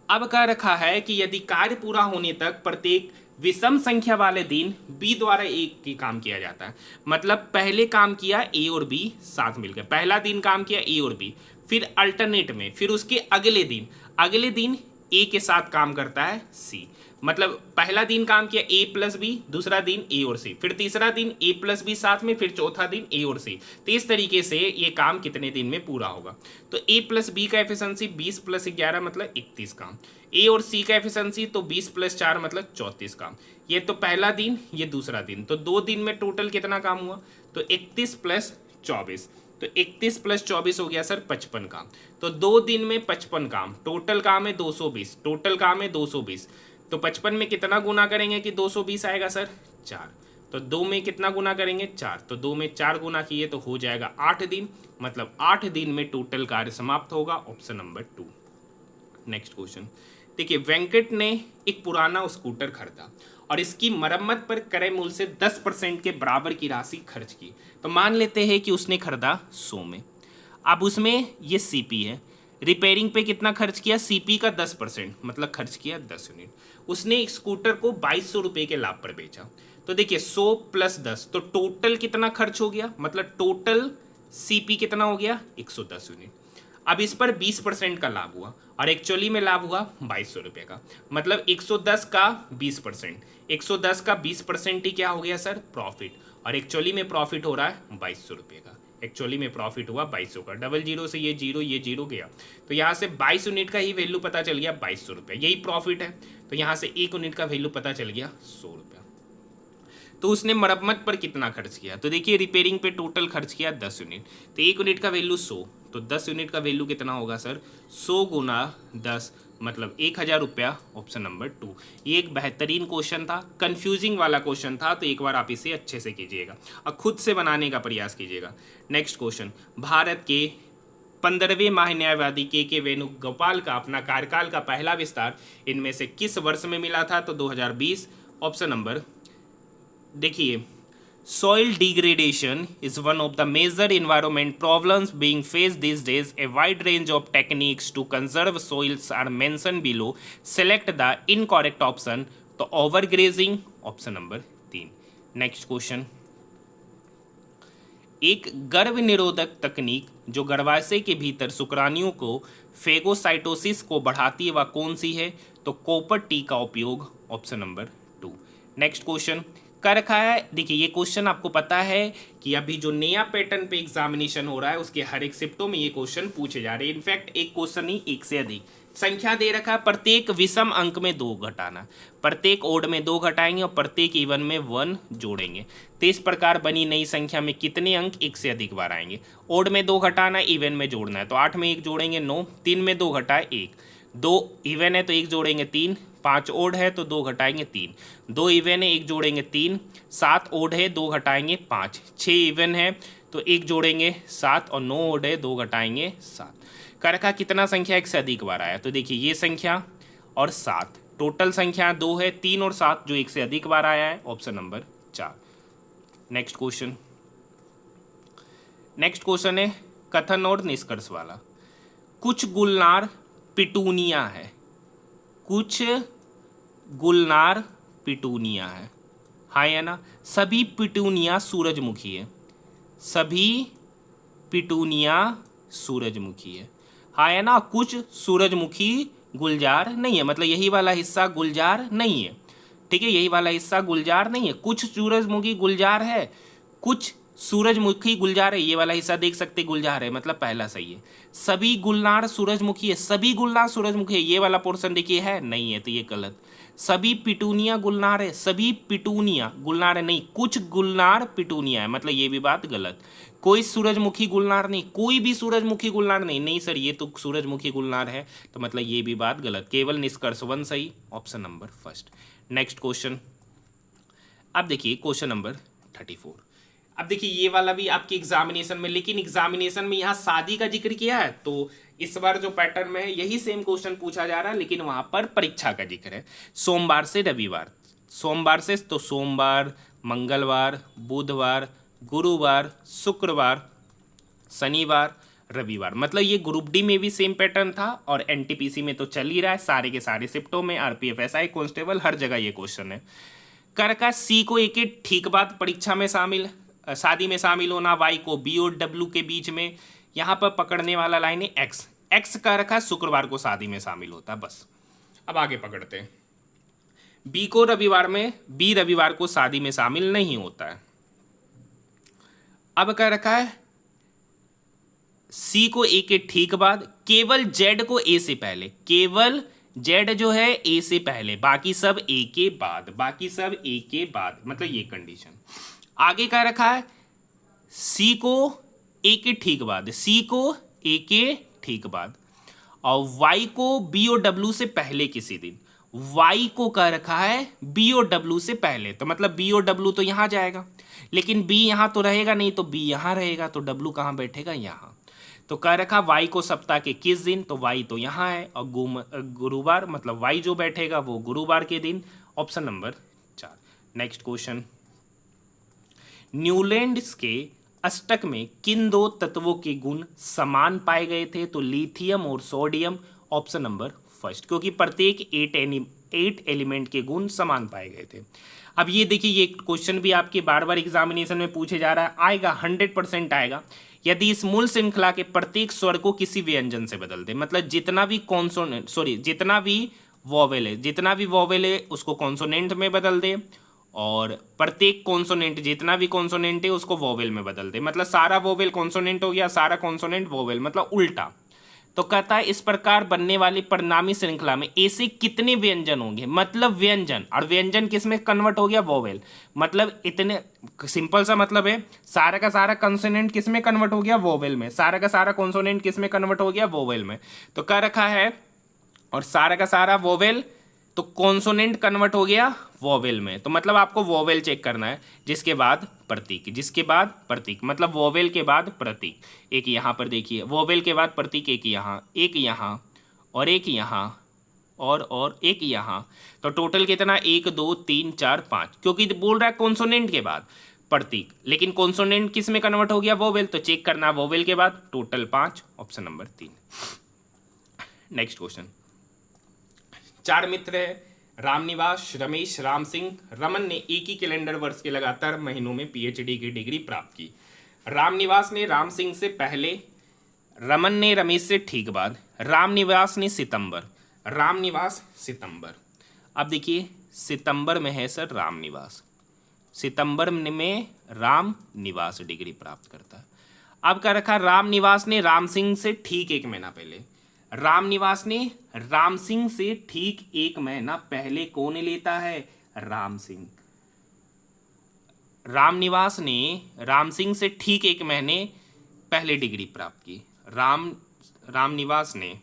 Speaker 1: अब कह रखा है कि यदि कार्य पूरा होने तक प्रत्येक विषम संख्या वाले दिन बी द्वारा ए की काम किया जाता है, मतलब पहले काम किया ए और बी साथ मिलकर, पहला दिन काम किया ए और बी, फिर अल्टरनेट में फिर उसके अगले दिन ए के साथ काम करता है सी, मतलब पहला दिन काम किया ए प्लस बी, दूसरा दिन ए और सी, फिर तीसरा दिन ए प्लस बी साथ में, फिर चौथा दिन ए और सी, तो इस तरीके से ये काम कितने दिन में पूरा होगा। तो ए प्लस बी का एफिशिएंसी 20 प्लस 11 मतलब 31 काम, ए और सी का एफिशिएंसी तो 20 प्लस 4 मतलब 34 काम। ये तो पहला दिन, ये दूसरा दिन, तो 2 दिन में टोटल कितना काम हुआ, तो 31 प्लस 24, तो 31 प्लस 24 हो गया सर 55 काम। तो 2 दिन में 55 काम, टोटल काम है 220, टोटल काम है 220, तो 55 में कितना गुना करेंगे कि 220 आएगा सर? 4। तो 2 में कितना गुना करेंगे? 4। तो 2 में 4 गुना किए तो हो जाएगा 8 दिन, मतलब 8 दिन में टोटल कार्य समाप्त होगा। Option number 2। नेक्स्ट क्वेश्चन देखिए, वेंकट ने एक पुराना स्कूटर खरीदा और इसकी मरम्मत पर क्रय मूल्य से 10% के बराबर की राशि खर्च की। तो मान लेते हैं कि उसने खरीदा 100 में। अब उसमें ये सीपी है, रिपेयरिंग पे कितना खर्च किया? सीपी का 10%, मतलब खर्च किया 10 यूनिट। उसने एक स्कूटर को 2200 रुपये के लाभ पर बेचा। तो देखिए 100 प्लस 10, तो टोटल कितना खर्च हो गया? मतलब टोटल सीपी कितना हो गया? 110 यूनिट। अब इस पर 20% का लाभ हुआ और एक्चुअली में लाभ हुआ 2200 रुपये का, मतलब 110 का 20%, 110 का 20% ही क्या हो गया सर? प्रॉफिट। और एक्चुअली में प्रॉफिट हो रहा है 2200 रुपये का। एक्चुअली में प्रॉफिट हुआ 2200 का। डबल जीरो से ये जीरो गया, तो यहाँ से 22 यूनिट का ही वैल्यू पता चल गया 2200 रुपये, यही प्रॉफिट है। तो यहाँ से 1 यूनिट का वैल्यू पता चल गया 100 रुपये। तो उसने मरम्मत पर कितना खर्च किया? तो देखिए रिपेयरिंग पे टोटल खर्च किया 10 यूनिट, तो 1 यूनिट का वैल्यू 100, तो 10 यूनिट का वैल्यू कितना होगा सर? 100 गुना 10, मतलब 1000 रुपया। Option number 2। ये एक बेहतरीन क्वेश्चन था, कंफ्यूजिंग वाला क्वेश्चन था, तो एक बार आप इसे अच्छे से कीजिएगा और खुद से बनाने का प्रयास कीजिएगा। नेक्स्ट क्वेश्चन, भारत के 15वें महान्यायवादी के वेणुगोपाल का अपना कार्यकाल का पहला विस्तार इनमें से किस वर्ष में मिला था? तो 2020। ऑप्शन नंबर देखिए, soil degradation is one of the major environment problems being faced these days. A wide range of techniques to conserve soils are mentioned below. Select the incorrect option. तो overgrazing, option number 3। Next question, एक गर्भ निरोधक तकनीक जो गर्भाशय के भीतर शुक्राणुओं को फेगोसाइटोसिस को बढ़ाती है वह कौन सी है? तो कॉपर टी का उपयोग। Option number 2। नेक्स्ट क्वेश्चन कर रखा है, देखिए ये क्वेश्चन आपको पता है कि अभी जो नया पैटर्न पे एग्जामिनेशन हो रहा है उसके हर एक शिफ्टों में ये क्वेश्चन पूछे जा रहे हैं। इनफैक्ट एक क्वेश्चन ही एक से अधिक संख्या दे रखा है, प्रत्येक विषम अंक में 2 घटाना, प्रत्येक ओड में 2 घटाएंगे और प्रत्येक इवन में 1 जोड़ेंगे। तो इस प्रकार बनी नई संख्या में कितने अंक एक से अधिक बार आएंगे? ओड में 2 घटाना, इवन में जोड़ना है, तो 8 में 1 जोड़ेंगे 9, 3 में 2 घटाए 1, 2 इवन है तो 1 जोड़ेंगे 3, 5 ओड है तो 2 घटाएंगे 3, 2 इवन है 1 जोड़ेंगे 3, 7 ओड है 2 घटाएंगे 5, 6 इवन है तो 1 जोड़ेंगे 7 और 9 ओड है 2 घटाएंगे 7। कर रखा कितना संख्या एक से अधिक बार आया? तो देखिए ये संख्या और 7, टोटल संख्या 2 है, 3 और 7 जो एक से अधिक बार आया है। Option number 4। Next question, next question है कथन और निष्कर्ष वाला। कुछ गुलनार पिटूनिया है, कुछ गुलनार पिटूनिया है, हाँ या ना? सभी पिटूनिया सूरजमुखी है, सभी पिटूनिया सूरजमुखी है, हाँ या ना? कुछ सूरजमुखी गुलजार नहीं है, मतलब यही वाला हिस्सा गुलजार नहीं है, ठीक है, यही वाला हिस्सा गुलजार नहीं है। कुछ सूरजमुखी गुलजार है, कुछ सूरजमुखी गुलजार है, ये वाला हिस्सा देख सकते गुलजार है, मतलब पहला सही है। सभी गुलनार सूरजमुखी है, सभी गुलनार सूरजमुखी है, ये वाला पोर्शन देखिए है नहीं है, तो ये गलत। सभी पिटूनिया गुलनार है, सभी पिटूनिया गुलनार है नहीं, कुछ गुलनार पिटूनिया है, मतलब ये भी बात गलत। कोई सूरजमुखी गुलनार नहीं, कोई भी सूरजमुखी गुलनार नहीं, नहीं सर ये तो सूरजमुखी गुलनार है, तो मतलब ये भी बात गलत। केवल निष्कर्ष 1 सही, ऑप्शन नंबर 1। नेक्स्ट क्वेश्चन, अब देखिए क्वेश्चन नंबर 34। अब देखिए ये वाला भी आपके एग्जामिनेशन में, लेकिन एग्जामिनेशन में यहाँ शादी का जिक्र किया है, तो इस बार जो पैटर्न में है यही सेम क्वेश्चन पूछा जा रहा है, लेकिन वहां पर परीक्षा का जिक्र है। सोमवार से रविवार, सोमवार से तो सोमवार, मंगलवार, बुधवार, गुरुवार, शुक्रवार, शनिवार, रविवार, मतलब ये ग्रुप डी में भी सेम पैटर्न था और एनटीपीसी में तो चल ही रहा है, सारे के सारे शिफ्टों में, आरपीएफ, एसआई, कांस्टेबल, हर जगह ये क्वेश्चन है। कर का सी को एक ठीक बात परीक्षा में शामिल, शादी में शामिल होना, वाई को बी और डब्ल्यू के बीच में, यहाँ पर पकड़ने वाला लाइन है एक्स, एक्स का रखा शुक्रवार को शादी में शामिल होता है, बस। अब आगे पकड़ते हैं, बी को रविवार में, बी रविवार को शादी में शामिल नहीं होता है। अब क्या रखा है, सी को ए के ठीक बाद, केवल जेड को ए से पहले, केवल जेड जो है ए से पहले, बाकी सब ए के बाद, बाकी सब ए के बाद, मतलब ये कंडीशन। आगे क्या रखा है, सी को ए के ठीक बाद, सी को ए के ठीक बाद, और वाई को बी और डब्ल्यू से पहले किसी दिन, y को कह रखा है BOW से पहले, तो मतलब BOW तो यहाँ जाएगा, लेकिन B यहाँ तो रहेगा नहीं, तो B यहाँ रहेगा, तो W कहाँ बैठेगा, यहाँ। तो कह रखा y को सप्ताह के किस दिन, तो y तो यहाँ है, और गुरुवार, मतलब y जो बैठेगा वो गुरुवार के दिन, option number 4। Next question, Newlands के अष्टक में किन दो तत्वों के गुण समान पाए गए थे, तो लिथियम और सोडियम, ऑप्शन नंबर फर्स्ट, क्योंकि प्रत्येक 8 एलिमेंट के गुण समान पाए गए थे। अब ये देखिए, ये क्वेश्चन भी आपके बार बार एग्जामिनेशन में पूछे जा रहा है, आएगा 100% आएगा। यदि इस मूल श्रृंखला के प्रत्येक स्वर को किसी व्यंजन से बदल दे, मतलब जितना भी कॉन्सोनेंट, जितना भी वोवेल है उसको कॉन्सोनेंट में बदल दे, और प्रत्येक कॉन्सोनेंट, जितना भी कॉन्सोनेंट है उसको वोवेल में बदल दे, मतलब सारा वोवेल कॉन्सोनेंट हो गया, सारा कॉन्सोनेंट वोवेल, मतलब उल्टा। तो कहता है इस प्रकार बनने वाली परिणामी श्रृंखला में ऐसे कितने व्यंजन होंगे, मतलब व्यंजन, और व्यंजन किस में कन्वर्ट हो गया, वोवेल, मतलब इतने सिंपल सा मतलब है, सारा का सारा कॉन्सोनेंट किस में कन्वर्ट हो गया, वोवेल में, सारा का सारा कॉन्सोनेंट किस में कन्वर्ट हो गया, वोवेल में। तो कह रखा है, और सारा का सारा वोवेल, तो कॉन्सोनेंट कन्वर्ट हो गया वोवेल में, तो मतलब आपको वोवेल चेक करना है, जिसके बाद प्रतीक, मतलब वोवेल के बाद प्रतीक, एक यहाँ पर देखिए, वोवेल के बाद प्रतीक, एक यहाँ और एक यहाँ और एक यहाँ, तो टोटल कितना, 1 2 3 4 5, क्योंकि बोल रहा है कॉन्सोनेंट के बाद प्रतीक, लेकिन कॉन्सोनेंट किस में कन्वर्ट हो गया, वोवेल, तो चेक करना वोवेल के बाद, total 5, option number 3। Next question, 4 मित्र है, रामनिवास, रमेश, राम सिंह, रमन ने एक ही कैलेंडर वर्ष के लगातार महीनों में PhD की डिग्री प्राप्त की। रामनिवास ने राम सिंह से पहले, रमन ने रमेश से ठीक बाद, रामनिवास सितंबर। अब देखिए, सितंबर में है सर रामनिवास, सितंबर में रामनिवास डिग्री प्राप्त करता है। अब क्या रखा, रामनिवास ने राम सिंह से ठीक 1 महीना पहले, रामनिवास ने राम सिंह से ठीक 1 महीना पहले कौन लेता है, राम सिंह। रामनिवास ने राम सिंह से ठीक 1 महीने पहले डिग्री प्राप्त की। रामनिवास ने,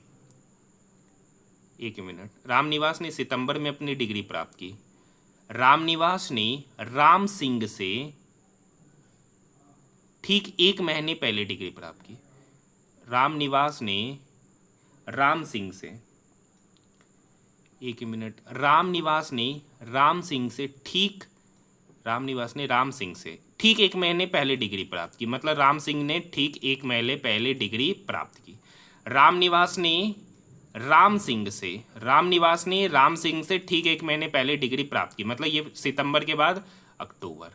Speaker 1: 1 मिनट, रामनिवास ने सितंबर में अपनी डिग्री प्राप्त की। रामनिवास ने राम सिंह से ठीक 1 महीने पहले डिग्री प्राप्त की। रामनिवास ने राम सिंह से, 1 मिनट, रामनिवास ने राम सिंह से ठीक 1 महीने पहले डिग्री प्राप्त की, मतलब राम सिंह ने ठीक 1 महीने पहले डिग्री प्राप्त की। रामनिवास ने राम सिंह से ठीक 1 महीने पहले डिग्री प्राप्त की, मतलब ये सितंबर के बाद अक्टूबर,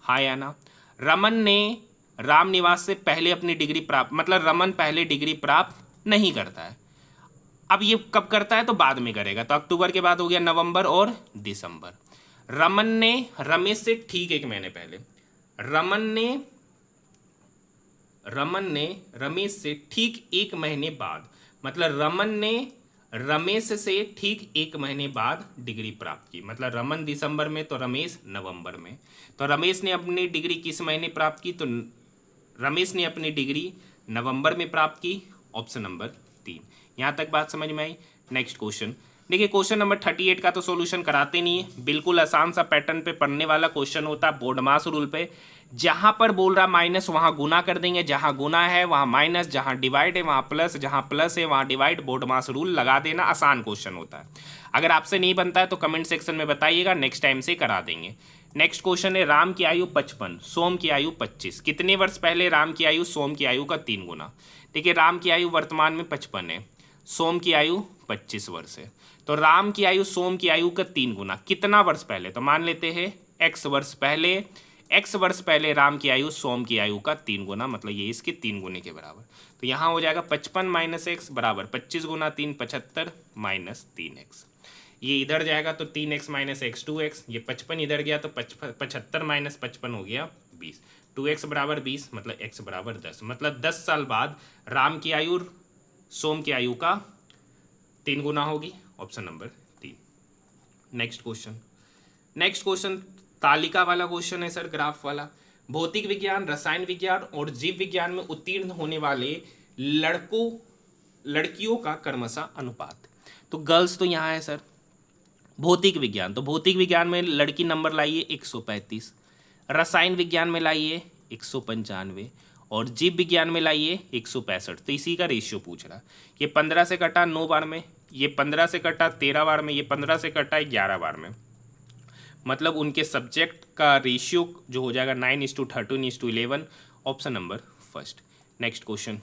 Speaker 1: हाँ या ना। रमन ने रामनिवास से पहले अपनी डिग्री प्राप्त, मतलब रमन पहले डिग्री प्राप्त नहीं करता है। अब ये कब करता है, तो बाद में करेगा, तो अक्टूबर के बाद हो गया नवंबर और दिसंबर। रमन ने रमेश से ठीक 1 महीने पहले, रमन ने रमेश से ठीक 1 महीने बाद, मतलब रमन ने रमेश से ठीक 1 महीने बाद डिग्री प्राप्त की, मतलब रमन दिसंबर में तो रमेश नवंबर में। तो रमेश ने अपनी डिग्री किस महीने प्राप्त की, तो रमेश ने अपनी डिग्री नवंबर में प्राप्त की, ऑप्शन नंबर 3। यहाँ तक बात समझ में आई। नेक्स्ट क्वेश्चन देखिए, क्वेश्चन नंबर 38 का तो सॉल्यूशन कराते नहीं है, बिल्कुल आसान सा पैटर्न पे पढ़ने वाला क्वेश्चन होता है, बोर्ड मास रूल पे। जहाँ पर बोल रहा माइनस वहाँ गुना कर देंगे, जहाँ गुना है वहाँ माइनस, जहाँ डिवाइड है वहाँ प्लस, जहाँ प्लस है वहाँ डिवाइड, बोर्ड मास रूल लगा देना, आसान क्वेश्चन होता है। अगर आपसे नहीं बनता है तो कमेंट सेक्शन में बताइएगा, नेक्स्ट टाइम से करा देंगे। नेक्स्ट क्वेश्चन है, राम की आयु 55, सोम की आयु 25, कितने वर्ष पहले राम की आयु सोम की आयु का 3 गुना। देखिए, राम की आयु वर्तमान में 55 है, सोम की आयु 25 वर्ष है, तो राम की आयु सोम की आयु का 3 गुना, कितना वर्ष पहले, तो मान लेते हैं x वर्ष पहले राम की आयु सोम की आयु का 3 गुना, मतलब ये इसके 3 गुने के बराबर। तो यहाँ हो जाएगा 55 माइनस एक्स बराबर 25 गुना 3 75 माइनस 3x, ये इधर जाएगा तो 3x माइनस एक्स 2x, ये 55 इधर गया तो 75 माइनस 55 हो गया 20, 2x बराबर 20, मतलब x बराबर 10, मतलब 10 साल बाद राम की आयु सोम की आयु का 3 गुना होगी, ऑप्शन नंबर 3। नेक्स्ट क्वेश्चन तालिका वाला क्वेश्चन है सर, ग्राफ वाला। भौतिक विज्ञान, रसायन विज्ञान और जीव विज्ञान में उत्तीर्ण होने वाले लड़कियों का क्रमशः अनुपात। तो गर्ल्स तो यहाँ है सर, भौतिक विज्ञान, तो भौतिक विज्ञान में लड़की नंबर लाइए 135, रसायन विज्ञान में लाइए 195 और जीव विज्ञान में लाइए 165। तो इसी का रेशियो पूछ रहा। ये 15 से कटा 9 बार में, ये 15 से कटा 13 बार में, ये 15 से कटा 11 बार में, मतलब उनके सब्जेक्ट का रेशियो जो हो जाएगा 9:13:11। Option number first. Next question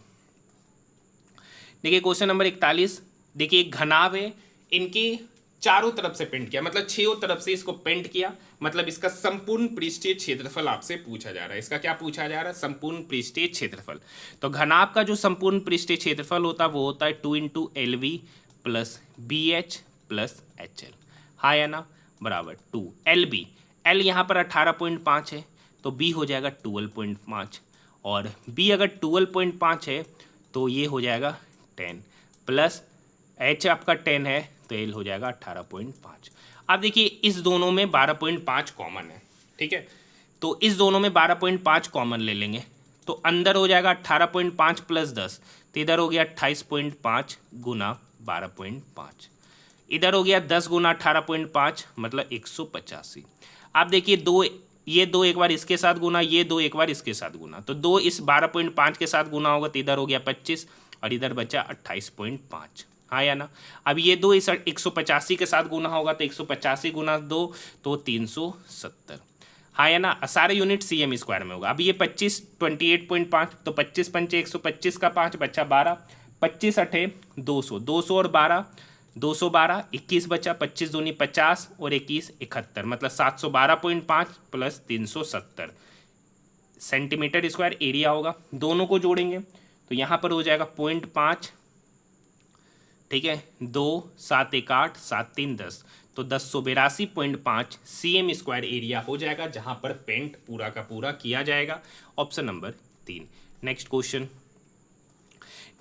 Speaker 1: देखिए, क्वेश्चन नंबर 41। देखिए एक घनाभ है, इनकी चारों तरफ से पेंट किया, मतलब छह तरफ से इसको पेंट किया, मतलब इसका संपूर्ण पृष्ठीय क्षेत्रफल आपसे पूछा जा रहा है। इसका क्या पूछा जा रहा है? संपूर्ण पृष्ठीय क्षेत्रफल। तो घनाभ का जो संपूर्ण पृष्ठीय क्षेत्रफल होता है वो होता है 2 × LV + BH + HL, हाँ या ना, बराबर 2 LB। L यहाँ पर 18.5 है तो B हो जाएगा 12.5, और B अगर 12.5 है तो ये हो जाएगा 10, प्लस H आपका 10 है तो L हो जाएगा 18.5। अब देखिए इस दोनों में 12.5 कॉमन है, ठीक है, तो इस दोनों में 12.5 कॉमन ले लेंगे, तो अंदर हो जाएगा 18.5 + 10, तो इधर हो गया 28.5 × 12.5, इधर हो गया 10 × 18.5 मतलब 185। आप देखिए दो, ये दो एक बार इसके साथ गुना, ये दो एक बार इसके साथ गुना, तो दो इस 12.5 के साथ गुना होगा तो इधर हो गया 25 और इधर बचा 28.5, हाँ या ना। अब ये दो इस 185 के साथ गुना होगा तो 185 × 2 तो 370, हाँ या ना। सारे यूनिट cm² में होगा। अब ये 25 28.5 तो 25 पंचे 125 का 5 बचा 12, 25 अठे 200, 200 और 12 212, 21 बचा, 25 दूनी 50 और 21 71, मतलब 712.5 + 370 सेंटीमीटर स्क्वायर एरिया होगा। दोनों को जोड़ेंगे तो यहाँ पर हो जाएगा 0.5, ठीक है, 2 7 1 8 7 3 10, तो 1082.5 cm² एरिया हो जाएगा, जहाँ पर पेंट पूरा का पूरा किया जाएगा। Option number 3। नेक्स्ट क्वेश्चन,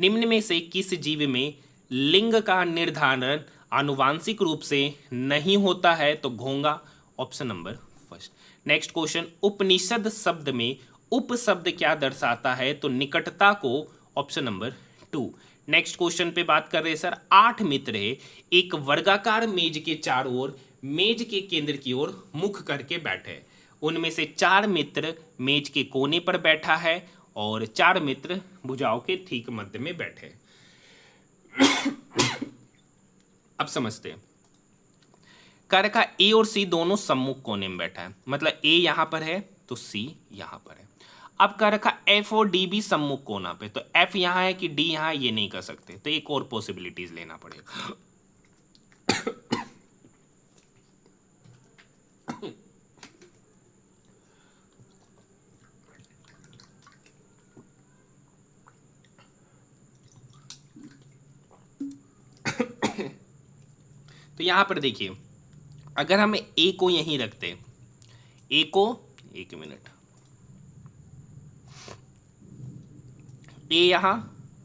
Speaker 1: निम्न में से किस जीव में लिंग का निर्धारण आनुवांशिक रूप से नहीं होता है? तो घोंगा। Option number first. Next question, उपनिषद शब्द में उपशब्द क्या दर्शाता है? तो निकटता को। Option number 2। नेक्स्ट क्वेश्चन पे बात कर रहे हैं सर, 8 मित्र है, एक वर्गाकार मेज के चारों ओर मेज के केंद्र की ओर मुख करके बैठे, उनमें से 4 मित्र मेज के कोने पर बैठा है और 4 मित्र भुजाओं के ठीक मध्य में बैठे। अब समझते हैं, कर का ए और सी दोनों सम्मुख कोने में बैठा है, मतलब ए यहां पर है तो सी यहां पर है। अब कर का एफ और डी भी सम्मुख कोना पे, तो एफ यहां है कि डी यहां, ये नहीं कर सकते, तो एक और पॉसिबिलिटीज लेना पड़ेगा। तो यहां पर देखिए, अगर हम ए को यहीं रखते, ए को, एक मिनट, ए यहां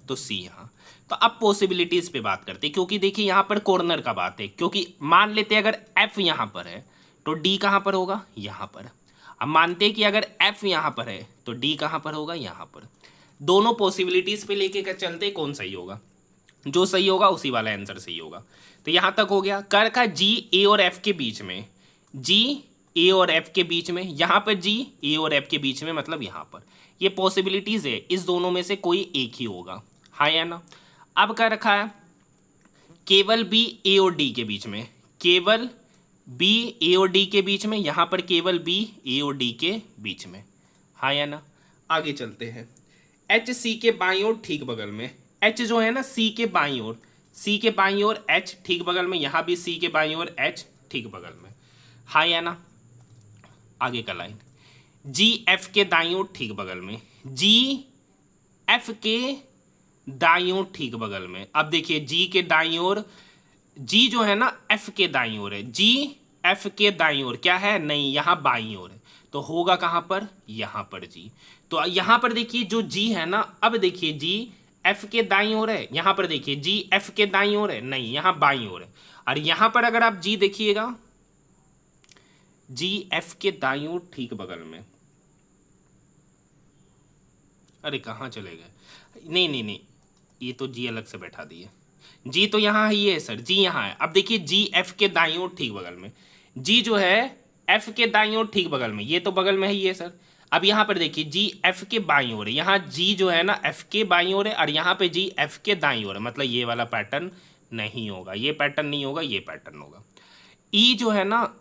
Speaker 1: तो सी यहां, तो अब पॉसिबिलिटीज पे बात करते हैं, क्योंकि देखिए यहां पर कॉर्नर का बात है, क्योंकि मान लेते हैं अगर एफ यहां पर है तो डी कहां पर होगा? यहां पर। अब मानते हैं कि अगर एफ यहां पर है तो डी कहां पर होगा? यहां पर। दोनों पॉसिबिलिटीज पे लेके कर चलते, कौन सही होगा? जो सही होगा उसी वाला आंसर सही होगा। तो यहां तक हो गया। कर का जी ए और एफ के बीच में, जी ए और एफ के बीच में, यहां पर जी ए और एफ के बीच में, मतलब यहां पर। ये पॉसिबिलिटीज है, इस दोनों में से कोई एक ही होगा, हाँ या ना। अब क्या रखा है? केवल बी ए और डी के बीच में, केवल बी ए और डी के बीच में, यहां पर केवल बी ए और डी के बीच में, हाँ या ना। आगे चलते हैं, एच सी के बाईं ओर ठीक बगल में, एच जो है ना सी के बाईं ओर, सी के बाईं ओर एच ठीक बगल में, यहां भी सी के बाईं ओर एच ठीक बगल में, हाँ या ना। आगे का लाइन, जी एफ के दाईं ओर ठीक बगल में, जी एफ के दाईं ओर ठीक बगल में। अब देखिए जी के दाईं ओर, जी जो है ना एफ के दाईं ओर है, जी एफ के दाईं ओर क्या है? नहीं, यहां बाईं ओर है, तो होगा कहां पर? यहां पर जी। तो यहां पर देखिए जो जी है ना, अब देखिए जी एफ के दाईं ओर है, यहां पर देखिए जी एफ के दाईं ओर है, नहीं यहां बाईं ओर है। और यहां पर अगर आप जी देखिएगा, जी एफ के दाईं ओर ठीक बगल में, अरे कहाँ चले गए? नहीं नहीं नहीं, ये तो जी अलग से बैठा दिए। जी तो यहाँ ही है सर, जी यहाँ है। अब देखिए जी एफ के दाईं ओर ठीक बगल में, जी जो है एफ के दाईं ओर ठीक बगल में, ये तो बगल में ही है सर। अब यहाँ पर देखिए जी एफ के बाईं ओर है, यहाँ जी जो है ना एफ के बाईं ओर है और यहाँ पे जी एफ के दाईं ओर है, मतलब ये वाला पैटर्न नहीं होगा, ये पैटर्न नहीं होगा, ये पैटर्न होगा। ई जो है ना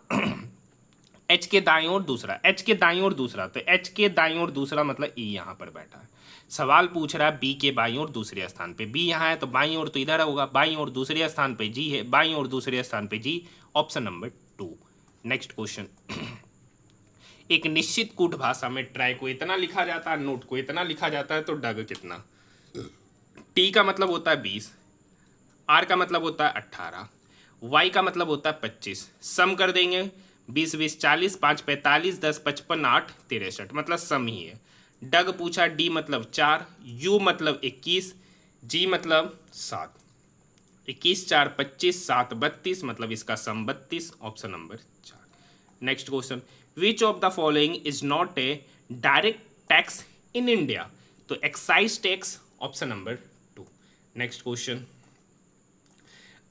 Speaker 1: एच के दाईं ओर दूसरा, एच के दाईं ओर दूसरा, तो एच के दाईं ओर दूसरा मतलब ई यहाँ पर बैठा है। सवाल पूछ रहा है बी के बाईं ओर दूसरे स्थान पे, बी यहाँ है तो बाईं ओर तो इधर होगा, बाईं ओर दूसरे स्थान पे जी है, बाईं ओर दूसरे स्थान पे जी, ऑप्शन नंबर 2। Next question. एक निश्चित कूट भाषा में ट्राई को इतना लिखा जाता है, नोट को इतना लिखा जाता है, तो डग कितना। टी का मतलब होता है 20, आर का मतलब होता है 18, वाई का मतलब होता है 25। सम कर देंगे 20 20 40, 5 45, 10 55, 8 63, मतलब सम ही है। डग पूछा डी मतलब 4, यू मतलब 21, जी मतलब 7, 21 4 25, 7 32, मतलब इसका sum 32, option number 4। Next question. Which of the following is not a direct tax in India, तो excise tax, option number 2। Next question.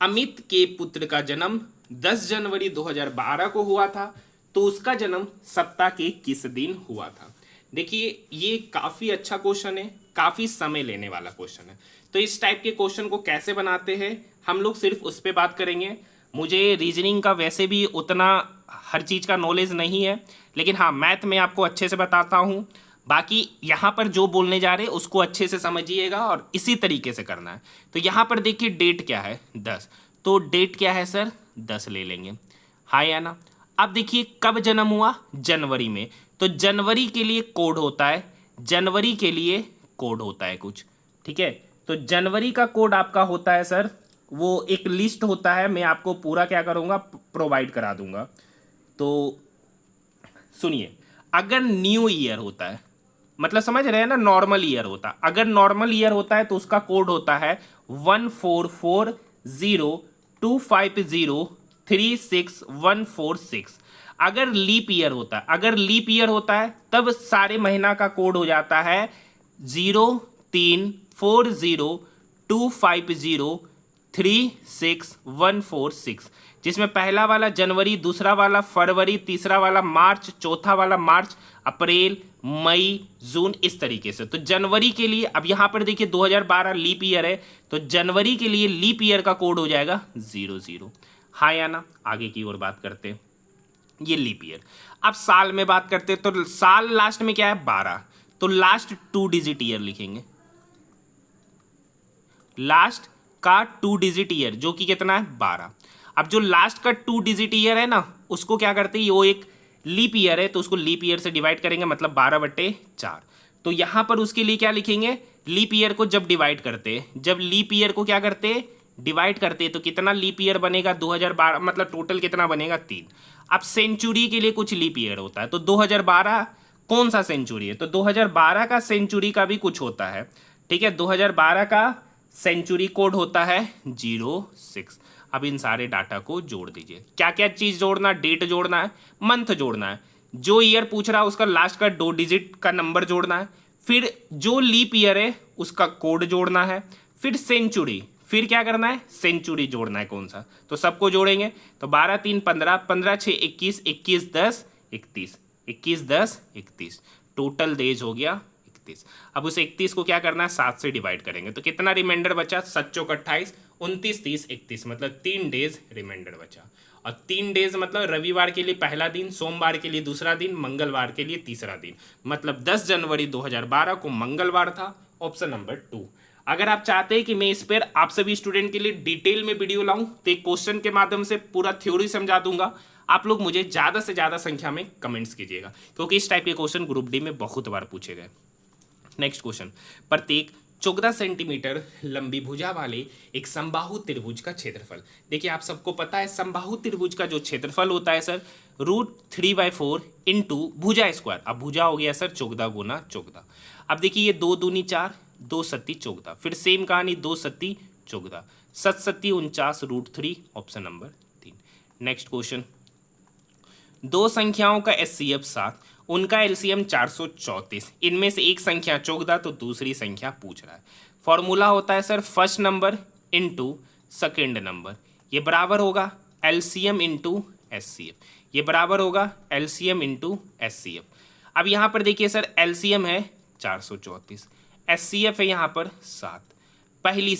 Speaker 1: Amit के पुत्र का जन्म 10 जनवरी 2012 को हुआ था, तो उसका जन्म सप्ताह के किस दिन हुआ था। देखिए ये काफ़ी अच्छा क्वेश्चन है, काफ़ी समय लेने वाला क्वेश्चन है। तो इस टाइप के क्वेश्चन को कैसे बनाते हैं हम लोग सिर्फ उस पर बात करेंगे। मुझे रीजनिंग का वैसे भी उतना हर चीज़ का नॉलेज नहीं है, लेकिन हाँ मैथ में आपको अच्छे से बताता हूँ। बाकी यहाँ पर जो बोलने जा रहे हैं उसको अच्छे से समझिएगा और इसी तरीके से करना है। तो यहाँ पर देखिए डेट क्या है 10, तो डेट क्या है सर 10 ले लेंगे, हाँ या ना। अब देखिए कब जन्म हुआ, जनवरी में, तो जनवरी के लिए कोड होता है, जनवरी के लिए कोड होता है कुछ, ठीक है। तो जनवरी का कोड आपका होता है सर, वो एक लिस्ट होता है, मैं आपको पूरा क्या करूँगा प्रोवाइड करा दूंगा। तो सुनिए, अगर न्यू ईयर होता है, मतलब समझ रहे हैं ना, नॉर्मल ईयर होता है, अगर नॉर्मल ईयर होता है तो उसका कोड होता है 144025036 अगर लीप ईयर होता है, अगर लीप ईयर होता है तब सारे महीना का कोड हो जाता है 034025036 जिसमें पहला वाला जनवरी, दूसरा वाला फरवरी, तीसरा वाला मार्च, चौथा वाला मार्च, अप्रैल, मई, जून, इस तरीके से। तो जनवरी के लिए अब यहाँ पर देखिए 2012 लीप ईयर है, तो जनवरी के लिए लीप ईयर का कोड हो जाएगा 00, हाँ या ना। आगे की ओर बात करते हैं, ये लीप ईयर। अब साल में बात करते हैं, तो साल लास्ट में क्या है 12, तो लास्ट 2 डिजिट ईयर लिखेंगे, लास्ट का 2 डिजिट ईयर जो कि कितना है 12। अब जो लास्ट का 2 डिजिट ईयर है ना उसको क्या करते हैं, वो एक लीप ईयर है तो उसको लीप ईयर से डिवाइड करेंगे, मतलब 12/4। तो यहाँ पर उसके लिए क्या लिखेंगे, लीप ईयर को जब डिवाइड करते हैं, जब लीप ईयर को क्या करते हैं डिवाइड करते हैं, तो कितना लीप ईयर बनेगा 2012, मतलब टोटल कितना बनेगा 3। अब सेंचुरी के लिए कुछ लीप ईयर होता है, तो 2012 कौन सा सेंचुरी है, तो 2012 का सेंचुरी का भी कुछ होता है, ठीक है। 2012 का सेंचुरी कोड होता है 06। अब इन सारे डाटा को जोड़ दीजिए, क्या क्या चीज़ जोड़ना, डेट जोड़ना है, मंथ जोड़ना है, जो ईयर पूछ रहा है उसका लास्ट का 2 डिजिट का नंबर जोड़ना है, फिर जो लीप ईयर है उसका कोड जोड़ना है, फिर सेंचुरी, फिर क्या करना है सेंचुरी जोड़ना है कौन सा, तो सबको जोड़ेंगे। तो 12 3 15, 15 6 21, 21 10 31, 21 10 31, टोटल डेज हो गया 31। अब उस 31 को क्या करना है 7 से डिवाइड करेंगे, तो कितना रिमाइंडर बचा, 7 चौक 28, 29 30 31, मतलब 3 डेज रिमाइंडर बचा। और 3 डेज मतलब रविवार के लिए पहला दिन, सोमवार के लिए दूसरा दिन, मंगलवार के लिए तीसरा दिन, मतलब 10 जनवरी 2012 को मंगलवार था, ऑप्शन नंबर 2। अगर आप चाहते हैं कि मैं इस पर आप सभी स्टूडेंट के लिए डिटेल में वीडियो लाऊं तो एक क्वेश्चन के माध्यम से पूरा थ्योरी समझा दूंगा। आप लोग मुझे ज़्यादा से ज़्यादा संख्या में कमेंट्स कीजिएगा, क्योंकि इस टाइप के क्वेश्चन ग्रुप डी में बहुत बार पूछे गए। नेक्स्ट क्वेश्चन, प्रत्येक 14 सेंटीमीटर लंबी भुजा वाले एक समबाहु त्रिभुज का क्षेत्रफल। देखिए आप सबको पता है समबाहु त्रिभुज का जो क्षेत्रफल होता है सर √3/4 इंटू भुजा स्क्वायर। अब भुजा हो गया सर 14 गुना 14। अब देखिए ये 2 दूनी 4, 2 सत्ती 14, फिर सेम कहानी 2 Satti 14, 7 Satti 49 √3, option number 3। Next question, दो संख्याओं का एचसीएफ 7, उनका एलसीएम 434, इनमें से एक संख्या 14 तो दूसरी संख्या पूछ रहा है। फॉर्मूला होता है sir first number into second number, ये बराबर होगा एलसीएम इंटू एचसीएफ, ये बराबर होगा एलसीएम इंटू एचसीएफ। अब यहाँ पर देखिए सर एलसीएम है 434, एचसीएफ है यहाँ पर 7। पहली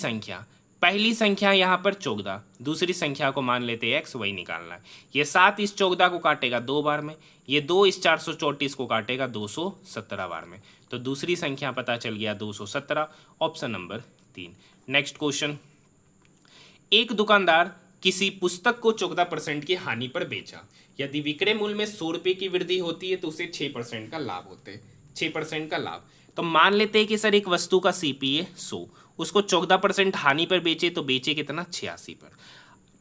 Speaker 1: संख्या यहाँ पर 14, दूसरी संख्या को मान लेते हैं एक्स, वही निकालना है। ये 7 इस 14 को काटेगा 2 बार में, ये 2 इस 434 को काटेगा 217 बार में, तो दूसरी संख्या पता चल गया 217, ऑप्शन नंबर 3। नेक्स्ट क्वेश्चन, एक दुकानदार किसी पुस्तक को 14% की हानि पर बेचा, यदि विक्रय मूल्य में 100 रुपये की वृद्धि होती है तो उसे 6% का लाभ होते हैं, 6% का लाभ। तो मान लेते हैं कि सर एक वस्तु का सीपी है 100, उसको 14% हानि पर बेचे तो बेचे कितना 86 पर,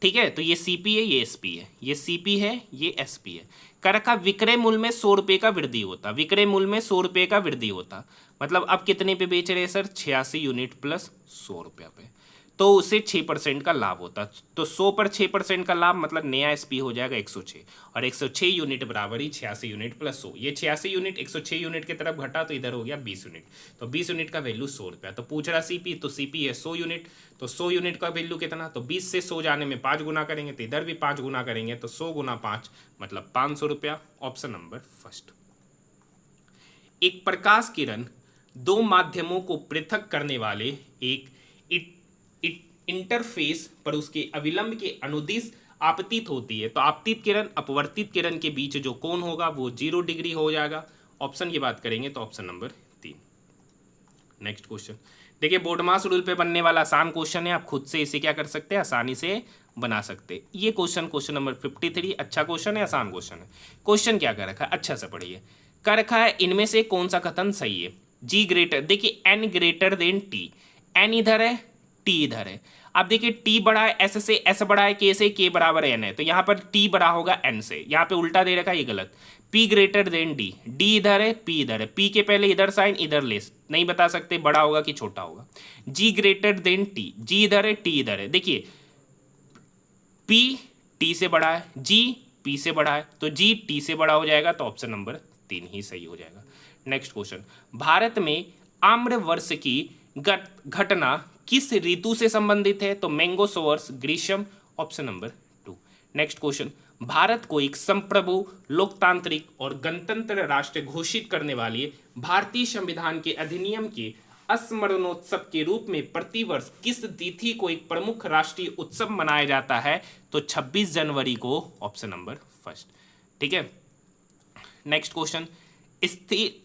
Speaker 1: ठीक है। तो ये सीपी है, ये एसपी है, ये सीपी है, ये एसपी है। कर रखा विक्रय मूल्य में 100 रुपये का वृद्धि होता, विक्रय मूल्य में 100 रुपये का वृद्धि होता, मतलब अब कितने पे बेच रहे हैं सर 86 यूनिट प्लस 100 रुपया पे, तो उसे 6% का लाभ होता। तो 100 पर 6% का लाभ मतलब नया एसपी हो जाएगा 106, और 106 यूनिट बराबर ही 86 यूनिट प्लस 100, ये 86 यूनिट 106 यूनिट की तरफ घटा तो इधर हो गया 20 यूनिट, तो 20 यूनिट का वैल्यू 100 रुपया। तो पूछ रहा सीपी, तो सीपी है 100 यूनिट, तो 100 यूनिट का वैल्यू कितना, तो 20 से 100 जाने में 5 गुना करेंगे, तो इधर भी 5 गुना करेंगे, तो 100 गुना 5 मतलब 500 रुपया, ऑप्शन नंबर फर्स्ट। एक प्रकाश किरण दो माध्यमों को पृथक करने वाले एक इंटरफेस पर उसके अविलंब के अनुदिश आपतित होती है, तो आपतित किरण अपवर्तित किरण के बीच जो कोण होगा वो 0 डिग्री हो जाएगा। ऑप्शन की बात करेंगे तो ऑप्शन नंबर 3। नेक्स्ट क्वेश्चन देखिए, बोर्डमास रूल पे बनने वाला आसान क्वेश्चन है, आप खुद से इसे क्या कर सकते हैं, आसानी से बना सकते हैं। ये क्वेश्चन नंबर 53, अच्छा क्वेश्चन है, आसान क्वेश्चन है। क्वेश्चन क्या कर रखा है, अच्छा से पढ़िए। कर रखा है इनमें से कौन सा कथन सही है, जी ग्रेटर, देखिए N greater than T, N इधर है टी इधर है। अब देखिए टी बड़ा है एस से, एस बड़ा है के से, के बराबर एन है, तो यहाँ पर टी बड़ा होगा एन से, यहाँ पे उल्टा दे रखा है, ये गलत। P greater than D, D इधर है पी इधर है, पी के पहले इधर साइन इधर लेस, नहीं बता सकते बड़ा होगा कि छोटा होगा। जी ग्रेटर देन टी, जी इधर है टी इधर है, देखिए पी टी से बड़ा है, जी पी से बड़ा है, तो जी टी से बड़ा हो जाएगा, तो ऑप्शन नंबर 3 ही सही हो जाएगा। नेक्स्ट क्वेश्चन, भारत में आम्र वर्ष की घटना किस ऋतु से संबंधित है, तो मैंगो सोवर्स ग्रीष्म, option number 2। Next question, Bharat को एक संप्रभु लोकतांत्रिक और गणतंत्र राष्ट्र घोषित करने वाली भारतीय संविधान के अधिनियम के स्मरणोत्सव के रूप में प्रतिवर्ष किस तिथि को एक प्रमुख राष्ट्रीय उत्सव मनाया जाता है, तो 26 जनवरी को, ऑप्शन नंबर फर्स्ट, ठीक है। Next question,